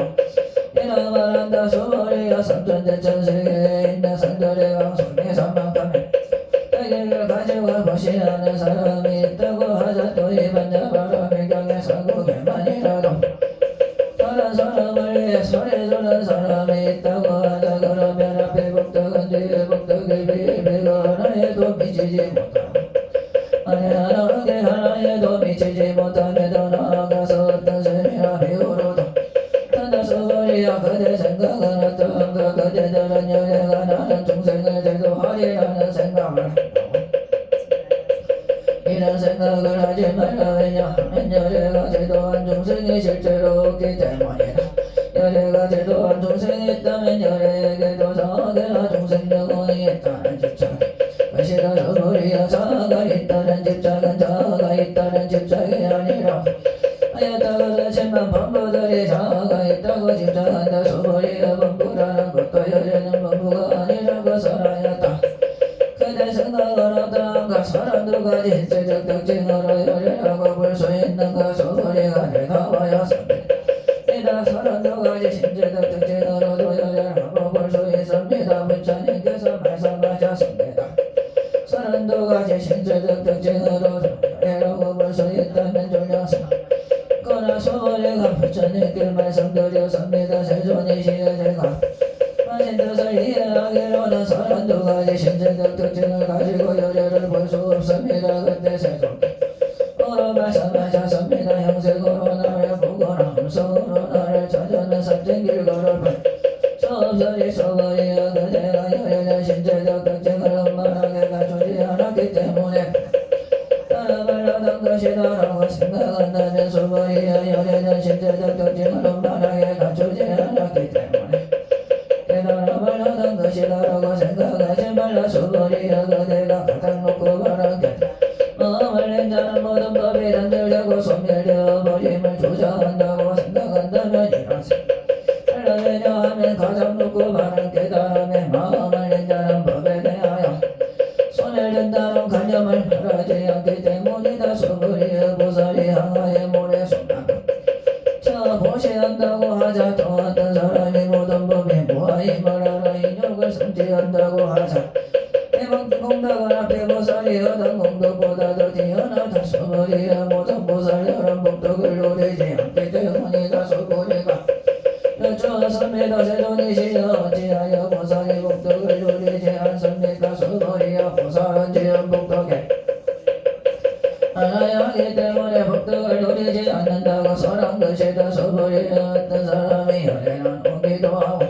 Speaker 1: 이라 말한다. 서버리야 삼천대천세계에 있는 산들의 왕손이 산만큼의 자기를 가지고 보시하는 사람이 있다고 하자. 또 이 반야바람이 경에 사국에만이라도 다른 사람을 위해 소리주는 사람이 있다고 하니 미치지 못하고 하나하게 하나에도 미치지 못하게도 나아가서 어떤 셈이나 비유로도 단다소리야 그대 생각은 어떤가 그대들은 여래가 나는 중생을 제도하리라는 생각을 한다고 이런 생각을 하지 말라 왜냐하면 여래가 제도한 중생이 실제로 없기 때문이다 여래가 제도한 중생이 있다면 여래에게도 자아계나 중생 영혼이 있다는 집착 그것이라 서불이야 자아가 있다는 집착은 자아가 있다는 집착이 아니라 하였다고 자신만 범부들이 자아가 있다고 집착한다 서불이야 범부라는 것도 여래는 범부가 아니라고 설하였다 그대 생각은 어떠한가 사람도 가진 인체적 특징으로 여래라고 볼 수 있는가 서불이가 대답하였습니다 이다 사람도 가진 신체적 특징으로도 여래라고 볼 수 있습니다 부처님께서 말씀하셨습니다 사람도 가진 신체적 특징으로도 여래라고 볼 수 있다는 중요성 그러나 서불이가 부처님께 말씀드렸습니다 세존이시여 제가 하신 뜻을 이해하기로는 사람도 가진 신체적 특징을 가지고 여래를 볼 수 없습니다 그때 세존께 어로 말씀하셨습니다 형색으로 나를 보거나 음성으로 나를 찾으면 삼진길 걸을 뻔 서없으리 서버리야 그대가 여래는 신체적 특징을 원만하게 갖추지 않았기 때문에 따라말하던 것이다라고 생각한다면 서버리야 여래는 신체적 특징을 원만하게 갖추지 않았기 때문에 깨달아말하던 것이다라고 생각하지 말라 서버리야 그대가 가장 놓고 바라게 마음을 낸 자는 모든 법이 단절되고 소멸되어 버림을 주장한다고 생각한다면 이런 생각 왜냐하면 가장 높고 바른 깨달음에 마음을 낸 자는 법에 대하여 소멸된다는 관념을 말하지 않기 때문이다 서불이여 보살이 항아의 모래 손나가 저 보시한다고 하자 또 어떤 사람이 모든 법이 무아임을 알아 인욕을 성취한다고 하자 공덕은 앞에 보살이 얻은 공덕보다 더 뛰어나다 서불이여 모든 보살들은 복덕을 누리지 않기 때문이다 서불이가 여쭈었습니다 세존이시여 어찌하여 보살이 복덕을 누리지 않습니까 서불이여 보살은 지은 복덕에 알아야 하기 때문에 복덕을 누리지 않는다고 설한 것이다 서불이여 어떤 사람이 여래는 오기도 하고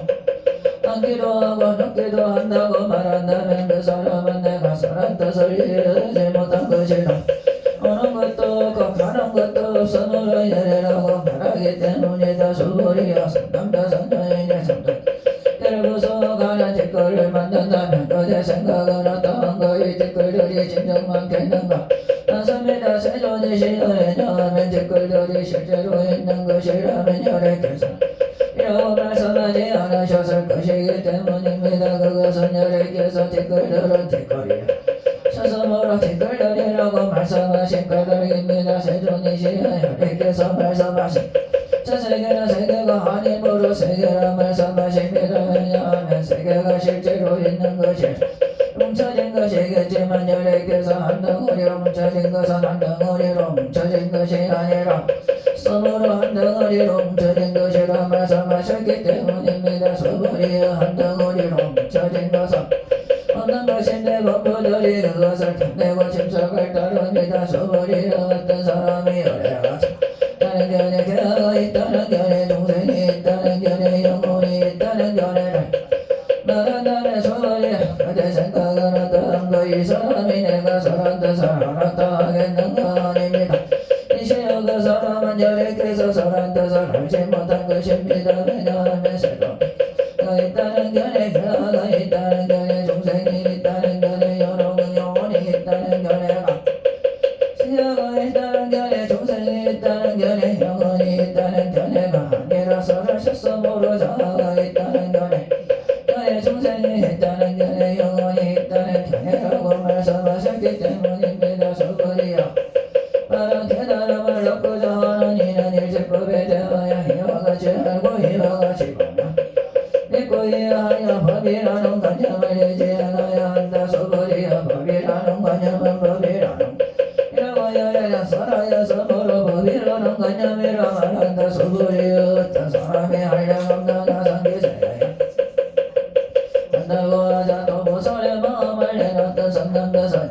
Speaker 1: 앉기도 하고 눕기도 한다고 말한다면 그 사람은 내가 설한 뜻을 이해하지 못한 것이다 오는 것도 없고 가는 것도 없으므로 여래라고 말하기 때문이다 서불이여 삼남자 선녀인의 삼들 때를 부숴가는 짓거리를 만든다면 그대 생각은 어떠한가 이 짓거리들이 진정 많겠는가 맞습니다 세존이시여 왜냐하면 짓거리들이 실제로 있는 것이라면 여래께서 이라고 말씀하지 않으셨을 것이기 때문입니다 그것은 여래께서 짓거리들은 짓거리야 스스로 짓거리라고 말씀하신 까닭입니다 세존이시여 여래께서 말씀하신 저 세계는 세계가 아니므로 세계라 말씀하십니다 왜냐하면 세계가 실제로 있는 것이 뭉쳐진 것이겠지만 여래께서 한 덩어리로 뭉쳐진 것은 한 덩어리로 뭉쳐진 것이 아니라 서로로 한 덩어리로 뭉쳐진 것이라 말씀하셨기 때문입니다 서불이여 한 덩어리로 뭉쳐진 것은 없는 것인데 범부들이 그것을 탐내고 침삭을 따릅니다 서불이여 어떤 사람이 여래가서 있다는 견해 개가 있다는 견해 중생이 있다는 견해 영혼이 있다는 견해를 말한다면 서버리야 그대 생각은 어떠한가 이 사람이 내가 설한 뜻을 알았다 하겠는가 아닙니다 이시여 그 사람은 여래께서 설한 뜻을 알지 못한 것입니다 왜냐하면 세도가 있다는 견해 개가 있다는 견해 중생이 있다는 견해 영혼이 있다는 견해가 시야가 있다는 견해 중생이 있다는 견해 영혼이 있다는 견해가 아니라 설하셨어 모르 자아가 있다는 견해 견해 중생이 있다는 견해 영혼이 있다는 견해라고 말씀하셨기 때문입니다 서불이여 바른 깨달음을 얻고자 하는 이는 일체법에 대하여 이와 같이 알고 이와 같이 보나 믿고 이해하여 법이라는 관념을 잊지 않아야 한다 서불이여 법이라는 관념은 법이라는 이라고 여래는 살아여서 모로 법이라는 관념이라 말한다 서불이여 어떤 사람이 한량없는 아상기세야 한다고 하자 또 보살의 마음을 내놨던 성남대선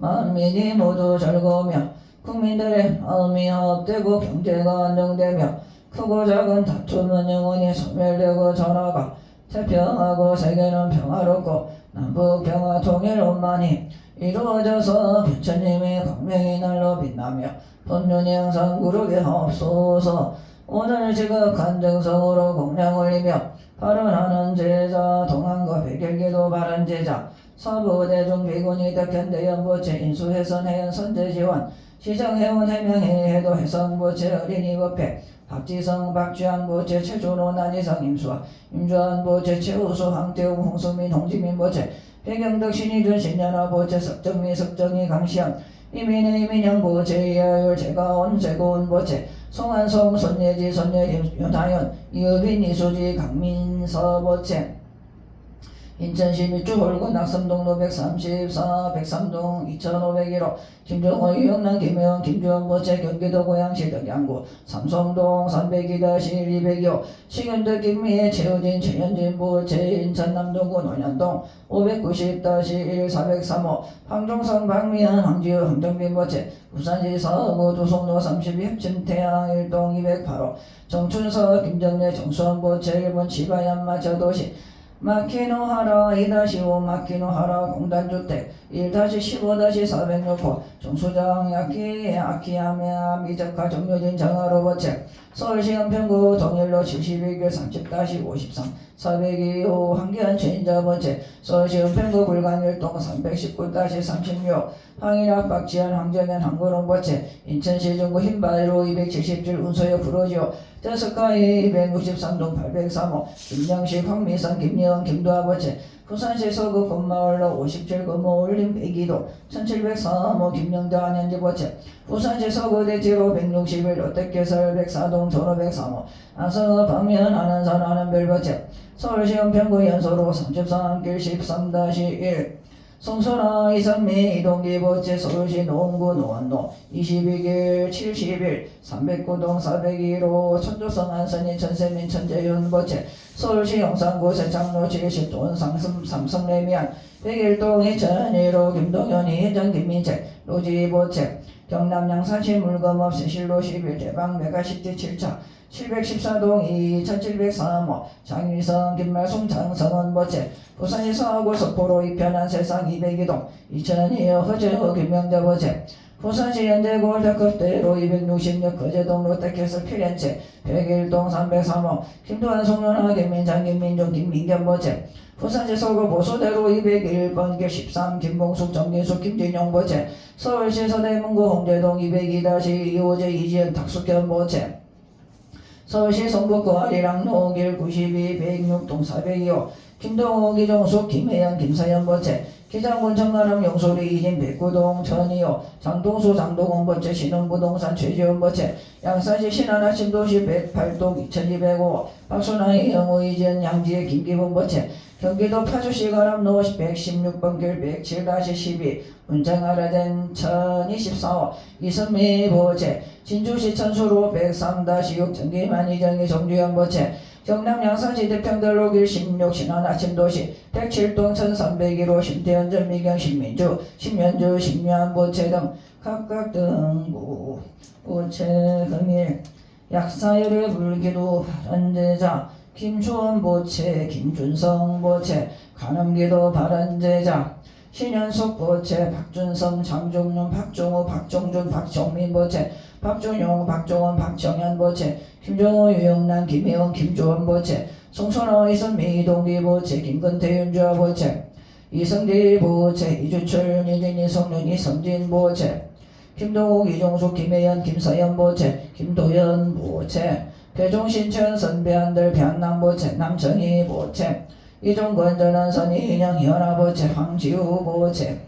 Speaker 1: 만민이 모두 즐거우며 국민들의 마음이 합되고 경제가 안정되며 크고 작은 다툼은 영원히 소멸되고 전하가 태평하고 세계는 평화롭고 남북 평화 통일 원만히 이루어져서 부처님의 광명이 날로 빛나며 법륜이 항상 구르게 하옵소서. 오늘 지극한 정성으로 공양 올리며 발언하는 제자 동안과 백일기도 바른 제자 사부대중 비군이 덕현대연보채 인수해선 해연 선제지원 시정해운 해명해 해도 해성보채 어린이법회 박지성 박주환보채 최준호 난이성 임수아 임주환보채 최우수 황태웅 홍수민 홍지민보채 배경덕 신의준 신연아보채 석정미 석정희 강시현 이민혜 이민영보채 이하율 제가온 제고운보채 송한송 손예지 손예임 윤하연 이의빈 이수지 강민서보채 인천시 밑주 홀구 낙섬동로 134 백삼동 2501호 김정호 유영남 김혜원 김주원보채 경기도 고양시 덕양구 삼성동 302-1202호 식윤덕 김미애 최우진 최현진보채 인천 남동구 논현동 590-1 403호 황종성 박미연 황지우 황정빈보채 부산시 서구 두송로 32 협진태양 1동 208호 정춘서 김정래 정수원보채 일본 치바얀마 저도시 마키노하라 2-5 마키노하라 공단주택 1-15-406호 정수장 야키 아키야메아 미적화 정유진 정하로버책 서울시 연평구 동일로 71길 30-53 402호 황기현 최인자버책 서울시 연평구 불광일동 319-36 황일학 박지현 황정현 황건홍버책 인천시 중구 흰바위로 277 운소역 부로지오 대석가이 263동 803호 김영식 황미선 김예원 김도아버채 부산시 서구 건마을로 57 건모올림 102도 1703호 김영자 안현지버채 부산시 서구 대지로 161 롯데개설 104동 전호 103호 안성읍 방면 안한산 안한별버채 서울시 연평구 연소로 33길 13-1 송소나 이선미 이동기보채 서울시 노원구 노원로 22길 71 309동 402로 천조성 안선이 천세민 천재윤보채 서울시 영산구 세창로 70돈 삼성레미안 101동 2001호 김동현이 회장 김민채 로지보채 경남 양산시 물검업 세실로 11 대방 메가시티 7차 714동 2703호 장일성 김말송 장성원보채 부산시 서하구 석포로 이편한 세상 202동 2002호 허재호 김명자보채 부산시 연제구 홀대급대로 266 거제동 롯데캐슬 피렌체 101동 303호 김두한 송년화 김민장 김민종 김민견보채 부산시 서구 보수대로 201번 길 13 김봉숙 정진숙 김진용보채 서울시 서대문구 홍제동 202-2 이호재 이지연 탁숙현보채 서울시 성북구 아리랑로 길 92 106동 402호 김동호 기종숙 김혜연 김사연보채 기장군 청가람 용소리 이진 백구동 천이호 장동수 장동원보채 신흥부동산 최지원보채 양산시 신안아 신도시 108동 2205 박순아이 영호 이지연 양지의 김기분보채 경기도 파주시 가람로 116번 길 107-12 문창하라된 1024호 이선미 보채 진주시 천수로 103-6 전기만 이정희 정주현 보채 경남 양산시 대평달로 길 16 신안 아침도시 107동 1301호 심태현 전미경 신민주 심현주 심유한 보채 등 각각 등부 보채 금일 약사열의 불기도 바른제자 김주원 보채 김준성 보채 간음기도 바른제자 신현숙 보채 박준성 장종윤 박종우 박종준 박정민 보채 박준용 박종원 박정현 보채 김정호 유영란 김혜원 김조원 보채 송선호 이선미 이동기 보채 김근태 윤주아 보채 이성기 보채 이주철 이진희 성윤 이성진 보채 김동욱 이종숙 김혜연 김서연 보채 김도연 보채 배종신천 선배한들 배한남보채 남정희 보채 이종건 전원선이 인형 현아보채 황지우 보채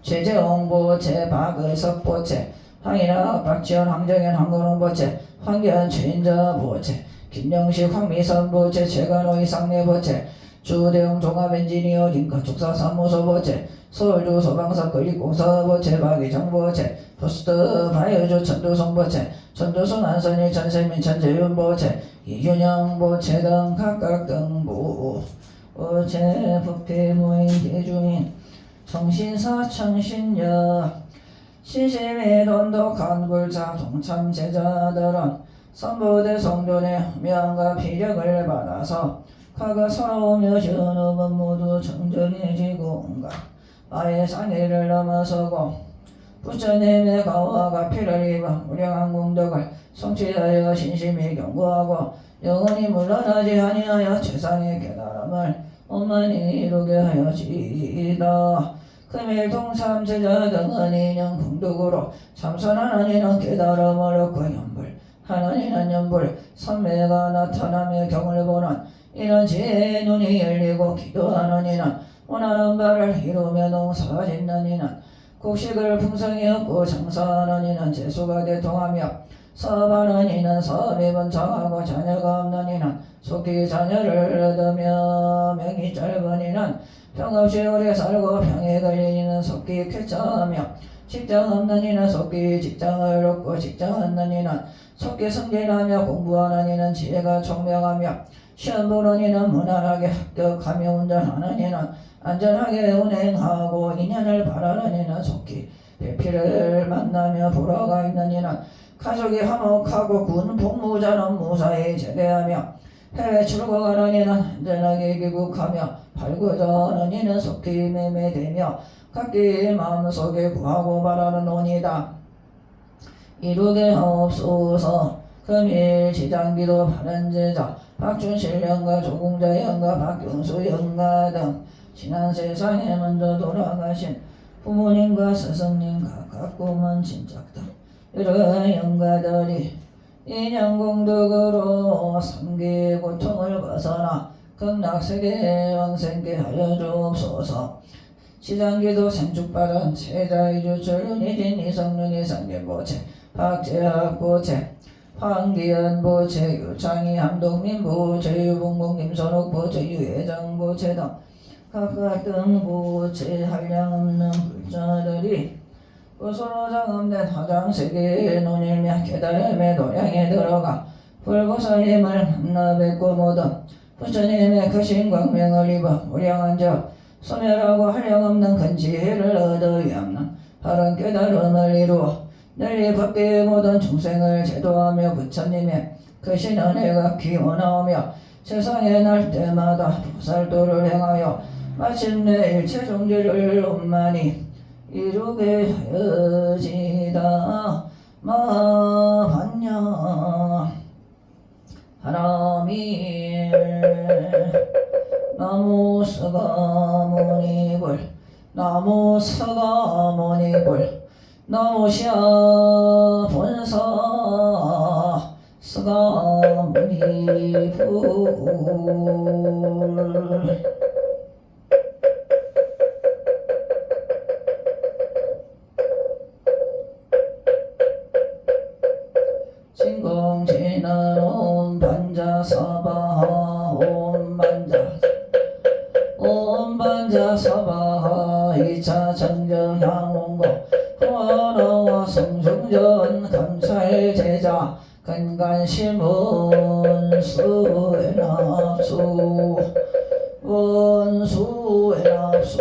Speaker 1: 최재홍 보채 박의석 보채 황인아 박지원 황정현 황건홍 보채 황기현 최인자 보채 김영식 황미선 보채 최간호 이상래 보채 주대웅 종합엔지니어 링가축사 사무소 보채 서울주 소방사 건립공사 보채 박희정 보채 포스트 바이오주 천도성 보채 천도성 안선일 전세민 천재윤 보채 이준영 보채 등 각각 등부 보채 부패 무인 대주민 청신사 청신여 신심이 돈독한 불자 동참 제자들은 선부대 성존의 명과 피력을 받아서 과거 서러우며 전업은 모두 정정해지고 온갖 아예 상해를 넘어서고 부처님의 가와가 피를 입어 무량한 공덕을 성취하여 신심히 경고하고 영원히 물러나지 아니하여 최상의 깨달음을 원만히 이루게 하여지이다. 금일 동참 제자 등은 인연 공덕으로 참선하는 이는 깨달음을 얻고 연불 하는 이는 연불 선매가 나타나며 경을 보는 이는 지혜의 눈이 열리고 기도하는 이는 원하는 바를 이루며 농사 짓는 이는 곡식을 풍성히 얻고 장사하는 이는 재수가 대통하며 사업하는 이는 사업이 번창하고 자녀가 없는 이는 속히 자녀를 얻으며 명이 짧은 이는 평없이 오래 살고 병에 걸린 이는 속히 쾌차하며 직장 없는 이는 속히 직장을 얻고 직장 얻는 이는 속히 승진하며 공부하는 이는 지혜가 총명하며 시험 보는 이는 무난하게 합격하며 운전하는 이는 안전하게 운행하고 인연을 바라는 이는 속히 배필을 만나며 보러가 있는 이는 가족이 화목하고 군 복무자는 무사히 제대하며 해외 출국하는 이는 안전하게 귀국하며 발구전하는 이는 속히 매매되며 각기 마음속에 구하고 바라는 오니다. 이루게 하옵소서. 금일 지장기도 바른제자 박준실 영가 조공자 영가 박경수 영가 등 지난 세상에 먼저 돌아가신 부모님과 스승님 각각 꿈은 친척 등 여러 영가들이 인연공덕으로 삼계 고통을 벗어나 극락세계 왕생케 하여 주옵소서. 지장기도 생축받은 세자이주 전륜이진 이성륜이 상계보채 박재학보채 황기현보채 유창희 함동민보채 유봉봉 김선옥보채 유혜정보채 등 각각 등보채 한량없는 불자들이 스스로 장엄된 화장세계의 눈일며 깨달음의 도량에 들어가 불보살님을 만나 뵙고 모든 부처님의 크신 광명을 입어 무량한 저 소멸하고 한량없는 큰 지혜를 얻어 위함는 바른 깨달음을 이루어 널리 밖의 모든 중생을 제도하며 부처님의 크신 은혜가 기원하오며 세상에 날 때마다 보살도를 행하여 마침내 일체 종지를 원만히 이루게 하여지다. 마반야 하나밀 나무 서가모니불 나무 서가모니불 나무시아 본사 서가모니불 진공진은 옴반자사바하 옴반자사바하 2차 정정향원고 후원어와 성중전 감찰제자 근간심원수의 납수 원수의 납수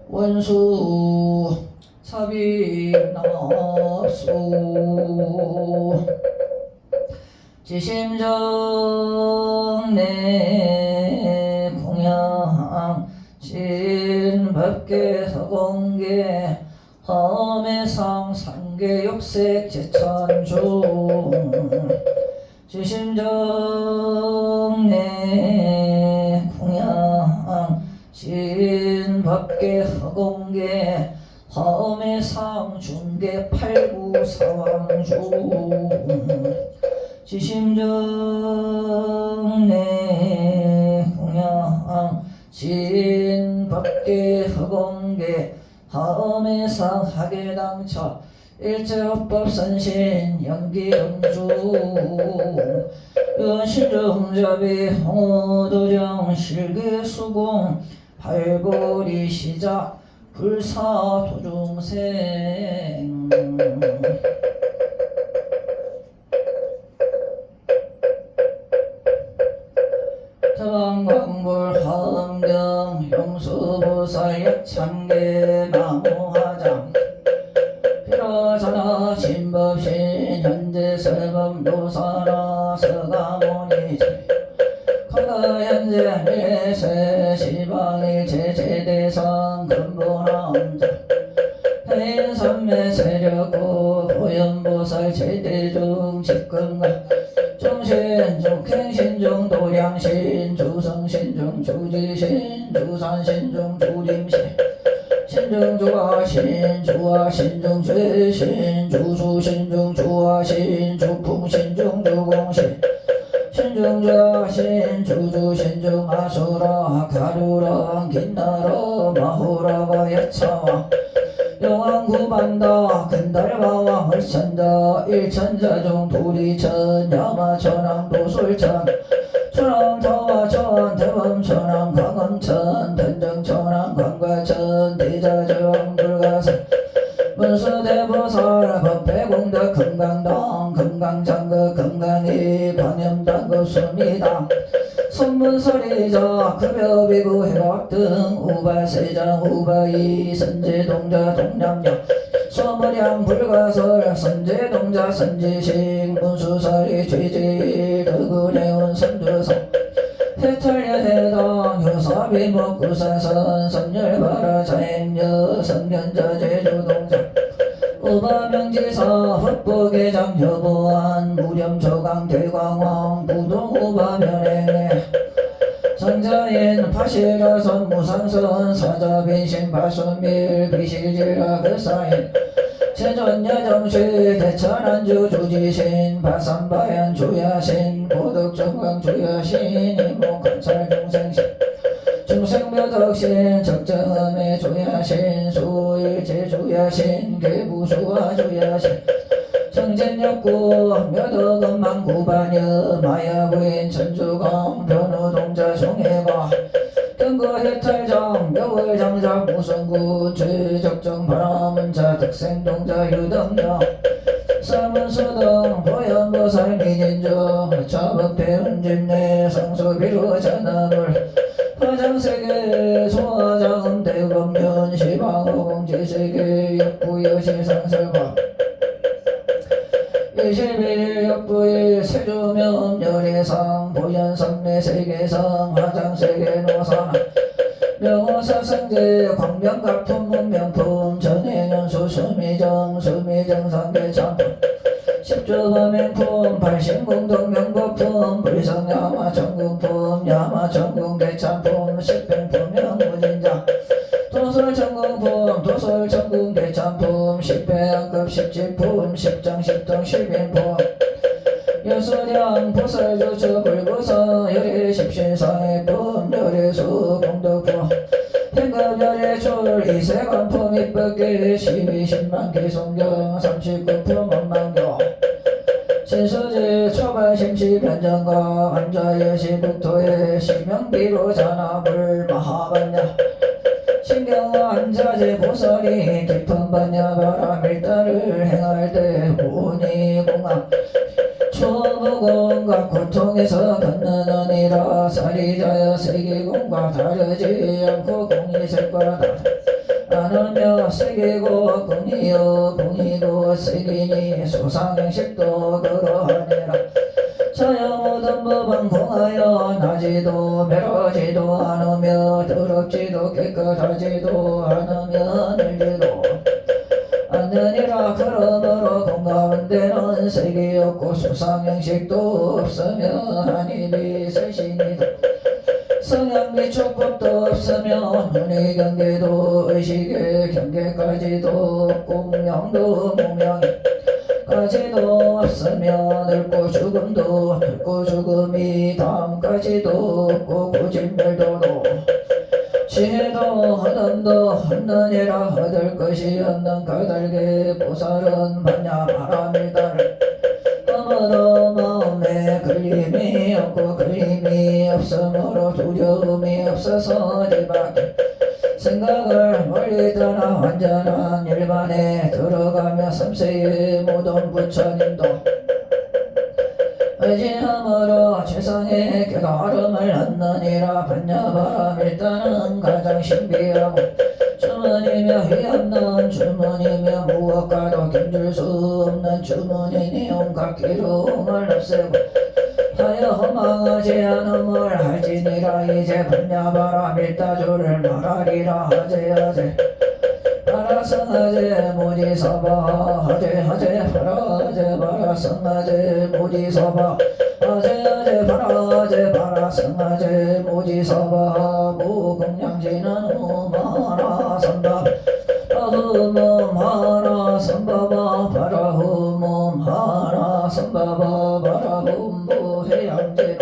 Speaker 1: 원수 사비납수 지심정내 공양 진법계 서공계 험해상 상계 육색 제천중 지심정내 공양 진법계 서공계 험해상 중계 팔구사왕중 지심정내 공양 진법계 허공계 험해상 하계당처 일체법선신 연기영주 연신정자비 홍어도령 실계수공 발골이 시작 불사도중생 화광불 화엄경 용수보살 약창계 나무화장 피로사나 진법신 현재 설법노사나 서가모니제 과거현재 미래세 시방일체 제대상 근본함자 해인삼매 세력고 고연보살 제대중 직근가 중신중 갱신중 도량신 주성신중 주지신 주산신중 주림신 신중 주화신 주화신중 죄신 주수신중 주화신 주풍신중 주공신 신중 주화신 주주신중 아수라 가루라 긴나라 마호라가 야차와 영왕구반다 근달바와 월천자 일천자중 도리천 야마천왕 도솔천 천왕터와 천 대범천왕 광엄천 단정천왕 광과천 대자저왕 불가산 문수대보살 법회공덕 금강당 금강장급 금강이 관염당급 수미당 선문설이자 급여비구 해박등 우발세장 우바이 선제동자 동남역 소머량 불가설 선제동자 선지식 문수설이 죄질 덕은해운 선두성 해탈여해당 효사비목구사선 선열바라 자행여 성견자 제주동자 우바명지사 헛복의장 여보한 무렴조강 대광왕 부동우바면행에 성자인 파실가선 무상선 사자빈신 바수밀 비실지라 그사인 제전여정시 대천안주 주지신 바삼바yan 주야신 고덕정강 주야신 이목관찰 중생신 중생묘덕신 적정음의 주야신 수일제 주야신 개부수와 주야신 정진역구 묘덕음만 구반여 마야부인 천주강 변우동자 종해가 경거해탈장 묘월장자 무성구 죄적정 바라문자 덕생동자 유덕령 사문수등 보현보살 미진정 차법대 은진내 성수비루 잔나물 화장세계 소화장음 대검면 시방호공지세계 역부여시상설과 21일 역부일 세주명 열애상 보현성내 세계성 화장세계 노사나 명호사성제 광명가품 문명품 전해연수 수미정 수미정상계참품 십주범행품 발신공덕명법품 불성야마 전궁품 야마 전궁대참품 십행품 명무진자 도솔전궁품 도솔전궁대참품 십배양급 십지품 십정 십동 십인품 여수량 보살주처 불구서 열애 십신상의품 열애수 공덕품 행급 열애출 이세관품 이쁘게 십이십만 기송경 39품 원망경 신수지 초발심시 변정과 안자여시 국토의 시명비로 잔압을 마하반야 신경과 안자제 보살이 깊은 반야 바라밀다를 행할 때 오니 공학 초무공과 고통에서 걷는느니라 사리자여 세계공과 다르지 않고 공이셀과 나누며 세계고 공이여 공이고 세계니 소상행식도 그러하니라 자영모든 법은 공하여 나지도 메러지도 않으며 더럽지도 깨끗하지도 않으며 늘지도 않느니라 그러므로 공가운데는 색이 없고 수상형식도 없으며 한입이 세신이다 성향미 촉법도 없으며 눈의 경계도 의식의 경계까지도 없고 명도 무명이 까지도 없으며 늙고 죽음도 늙고 죽음이 다음까지도 없고 고진멸도도 지혜도 허름도 없느니라 얻을 것이 없는 까닭에 보살은 반야 바람이다를 아무도 마음에 걸림이 없고 걸림이 없으므로 두려움이 없어서 뒤밖에 생각을 멀리 떠나 완전한 일반에 들어가며 삼세의 모든 부처님도 의지함으로 최상의 깨달음을 얻느니라. 반야바라 밀단은 가장 신비하고 주문이며 휘없는 주문이며 무엇과도 견줄 수 없는 주문이니 온갖 기름을 없애고 하여 허망하지 않음을 할지니라. 이제 반야바라 밀다주를 말하리라. 하제 바라성하제 모지서바 하제 바라제 바라성하제 모지서바 하제 바라성하제 모지서바 무공양지는 우마라선바 바라흠하라선바바 바라흠하라선바바 바라흠부해양지는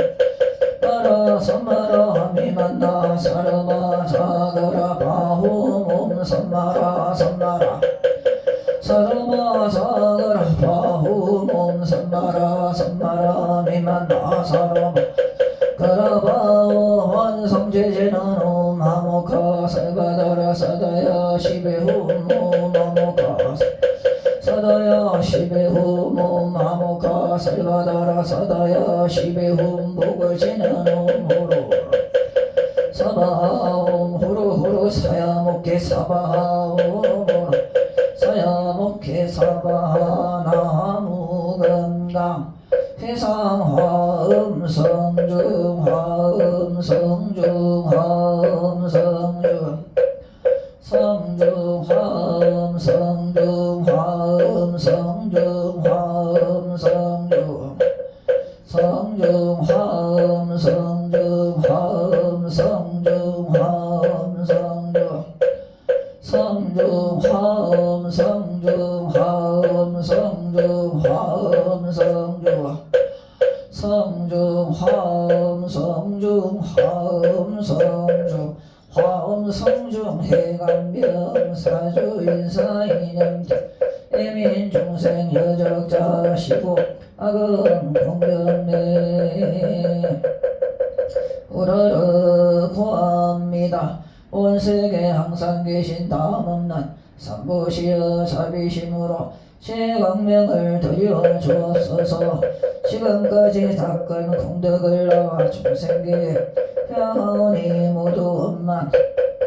Speaker 1: 바라선바라 미만나 사르마 사거라 바후몸 선마라 선마라 사르마 사거라 바후몸 선마라 선마라 미만나 사르마 그라바오 환성제제는 오마모카 살바다라 사다야 시베후모 마모카 사다야 시베후 모마모카 살바다라 사다야 시베후 목을 지는 옴호로 사바옴 호로호로 사야목게 사바옴 사야목게 사바 나무건강 해상화음 성중 화음 성중 화음 성중 성중 화음 성중 화음 성중 화음 성중 성중 화음 성중 화음 성중 화음 성중 성중 화음 성중 화음 성중 화음 성중 성중 화음 성중 화음 성중 화음 성중 해감명 사주인사이념 애민 중생 여적자 시고 악음 공변매 우러러 고합니다. 온 세계 항상 계신 다음없는 삼보시여 자비심으로 제광명을 드려 주옵소서. 지금까지 닦은功德을 나와 중생계에 향하오니 모두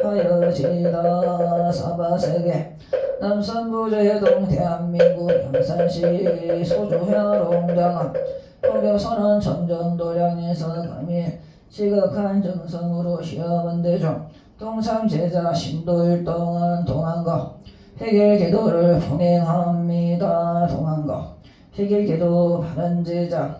Speaker 1: 원만하여지다. 사바세계 남산부제동 대한민국 양산시 소주회롱장암 포교선언 정정도량에서 감히 지극한 정성으로 시험원대 중 동삼제자 신도일 동안 동안거 해결기도를 봉행합니다. 동안거 해결기도 바른제자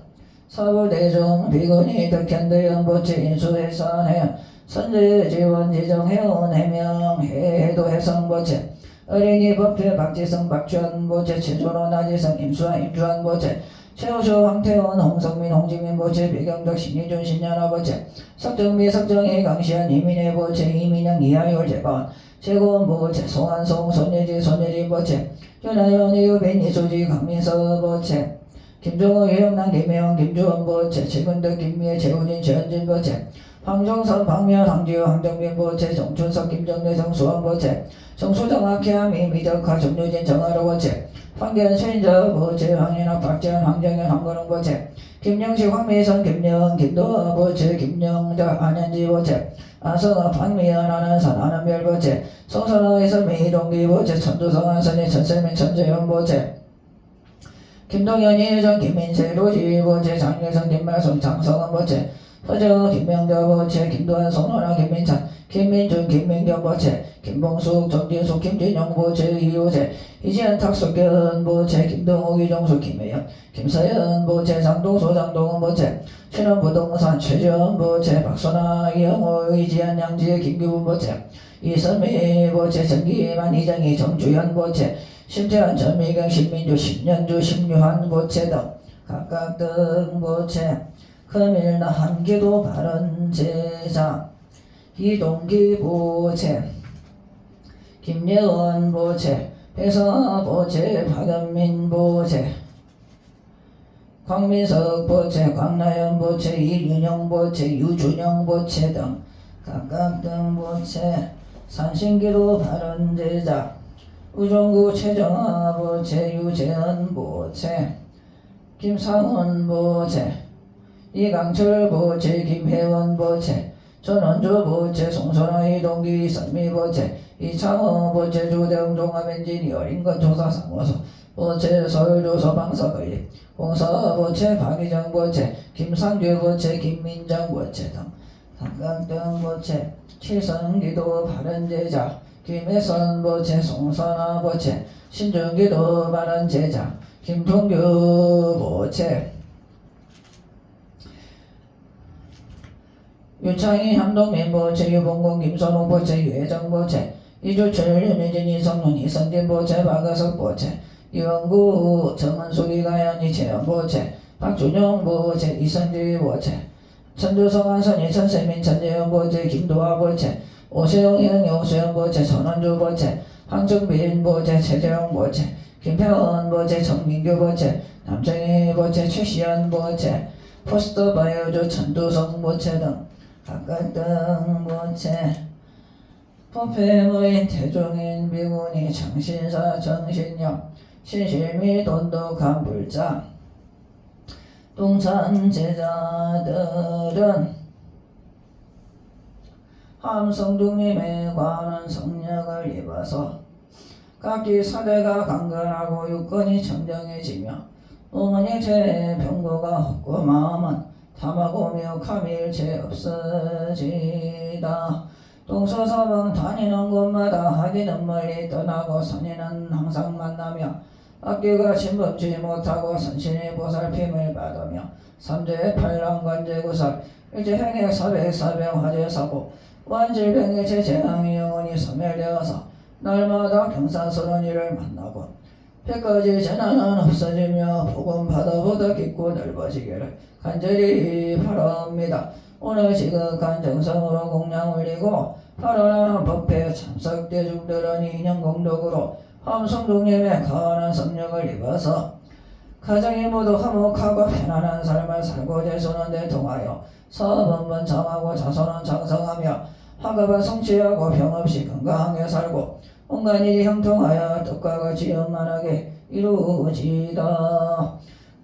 Speaker 1: 사부대중 비군이 득현대연 보치 인수해산해 선제지원 지정해온 해명 해도 해성보체 어린이 법회 박지성 박주환보체 최조로 나지성 임수환 임주환보체 최우수 황태원 홍성민 홍지민 보체 배경덕 신희준 신연아보체 석정미 석정희 강시현 이민혜 보체 이민영 이하율 재건 최고원 보체 송한송 손예지 손예진 보체 윤하연 이유빈 이수지 강민서 보체 김종호 유영남 김혜영 김주원 보체 최근덕 김미애 최우진 최현진 보체 황종선 박면 황지우 황정민 보체 정춘석 김정래 정수원 보체 정수정학회암 이미적화 정유진 정하로 보체 황견 최인저 보체 황인학 박지현 황정현 황건웅 보체 김영식 황미선 김영 김도아 보체 김영자 안현지 보체 안성아 박미연 안한산 안한별 보체 성선아에서 미동기 보체 천두성 안선이 천세민 천재현 보체 김동현이 예전 김민세 로지 보체 장례성 김말성 장성원 보체 서정 김명자 보체 김도한 송원아 김민찬 김민준 김민경 보체 김봉숙 정진숙 김진영 보체 이호재 이지현 탁석견 보체 김동욱 이정수 김혜연 김서연 보체 장동수 장동훈 보체 신원부동산 최전 보체 박선아 이영호 이지현 양지 김규분 보체 이선미 보체 정기만 이정희 정주현 보체 심태환 전미경 신민주 신년주 심유한 보체 등 각각 등 보체 금일나 한기도 바른 제자 이동기 보체 김예원 보체 배성아 보체 박연민 보체 광민석 보체 광나연 보체 이윤영 보체 유준영 보체 등 각각 등 보체 산신기도 바른 제자 우종구 최정아 보체 유재현 보체 김상훈 보체 이강철 보채 김혜원 보채 전원주 보채 송선아 이동기 선미 보채 이창호 보채 주대웅 종합엔지니어링 건조사 사무소 보채 서울조서 방사관리 공사 보채 박희정 보채 김상규 보채 김민정 보채 등 삼강등 보채 칠성기도 바른제자 김혜선 보채 송선아 보채 신중기도 바른제자 김통규 보채 유창희 함동민 보채 유봉공 김선홍 보채 유혜정 보채 이주철 윤혜진 이성윤 이성진 보채 박아석 보채 이원구 정은숙 이가연 이채영 보채 박준영 보채 이성지 보채 천주성 한선희 천세민 천재현 보채 김도화 보채 오세영 이은희 오세영 보채 전원주 보채 황정빈 보채 최재형 보채 김태원 보채 정민규 보채 남정희 보채 최시현 보채 포스터 바이오주 천두성 보채 등 각각 등 보채 포폐무인 태종인 비군이 정신사 정신력 신실미 돈독한 불자 동산 제자들은 함성중님에 관한 성력을 입어서 각기 사대가 강건하고 육건이 청정해지며 몸은 일체의 병고가 없고 마음은 탐하고 미혹함이 일체 없어지다. 동서서방 다니는 곳마다 하기는 멀리 떠나고 선인은 항상 만나며 악기가 침범치 못하고 선신의 보살핌을 받으며 삼재의 팔랑관제구살 일제행의 사백사병 화재사고 완질병일체 재앙이 영원히 소멸되어서 날마다 경사스러운 일을 만나고 백가지 재난은 없어지며 복음 바다보다 깊고 넓어지기를 간절히 바랍니다. 오늘 지극한 정성으로 공양 올리고 발언하는 법회에 참석 대중들은 인연공덕으로 함성중님의 강한 성령을 입어서 가정이 모두 화목하고 편안한 삶을 살고 대소는 대통하여 사업은 번창하고 자손은 장성하며 화가가 성취하고 병없이 건강하게 살고 온갖 일이 형통하여 뜻과 같이 원만하게 이루어지다.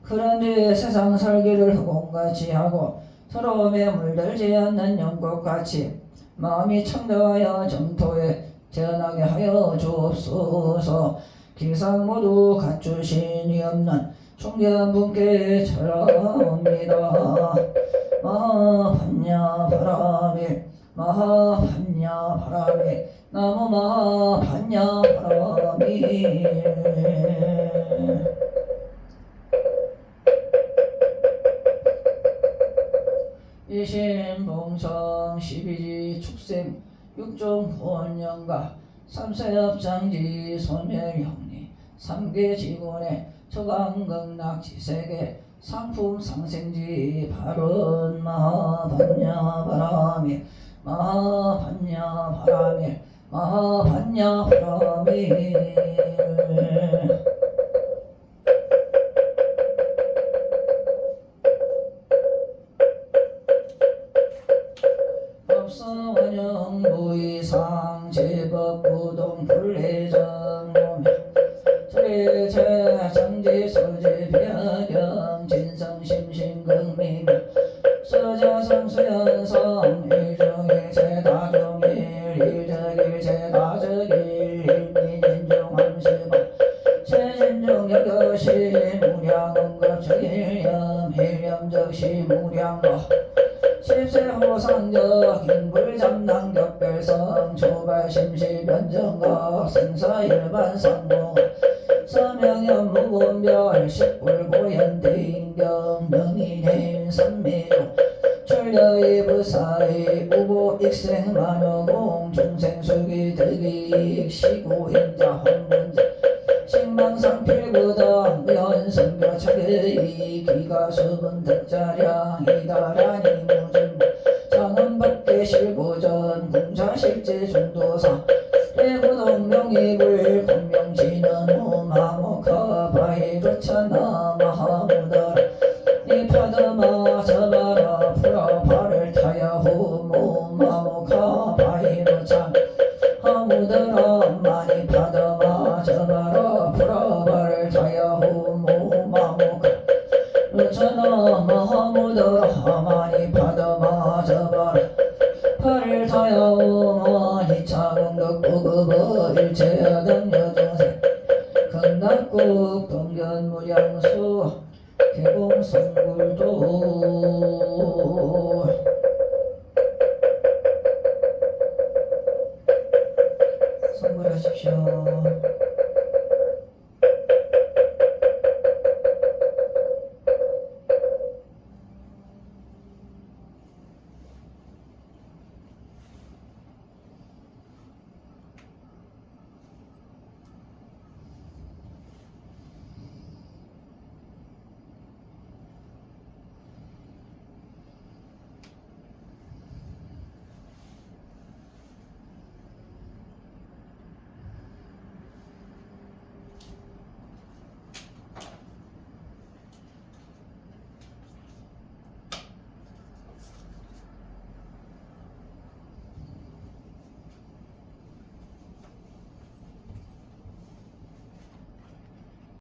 Speaker 1: 그런 뒤에 세상 살기를 흑공같이 하고 서러움에 물들지 않는 영국같이 마음이 청정하여 정토에 태어나게 하여 주옵소서. 길상 모두 갖추신이 없는 충대한 분께 절하옵니다. 마하반야 바라미 마하반야 바라미 나무 마하반야 바라미. 이신봉성 12지 축생 육종혼영가 삼세업장지 소멸형리 삼계지군의 처강극락지세계 상품 상생지 발언 마하반야 바라미 마하반야 바라미 마하반야 바라미. 법서원영 무이상 제법부동 불례정무명 절의제 정지소지 비하경 진성심신극미명 서자성수연성 일중일체 다중일 일적일체 다적일 일미진중함시방 세진중여교시 무량응급적일염 일염적시 무량거 십세호상적 인불잠당격별성 초발심시변정각 생사일반상무 서명연 무분별 십불고연대인경 능인해인 선미종 출려의 부사의 우보익생 만여공 중생수기 득이익 시구인자 혼문자 식망상필구당 연성교 차계의 기가수분 득자량 이다라니 무진무 장원법계 실고전 공자식제 중도사 대구동명이불 공명지는 우마모카 바이조차나 마하무더라 이파드마 저바라 풀어 발을 타야후 무마모카 바이조찬 하무더라 많이 파드마 저바라 풀어 발을 타야후 무마모카 루차나 마하무더라 무력보급어 일체하던 여중생 강남국 동견무량수 개공성불도 선물하십시오.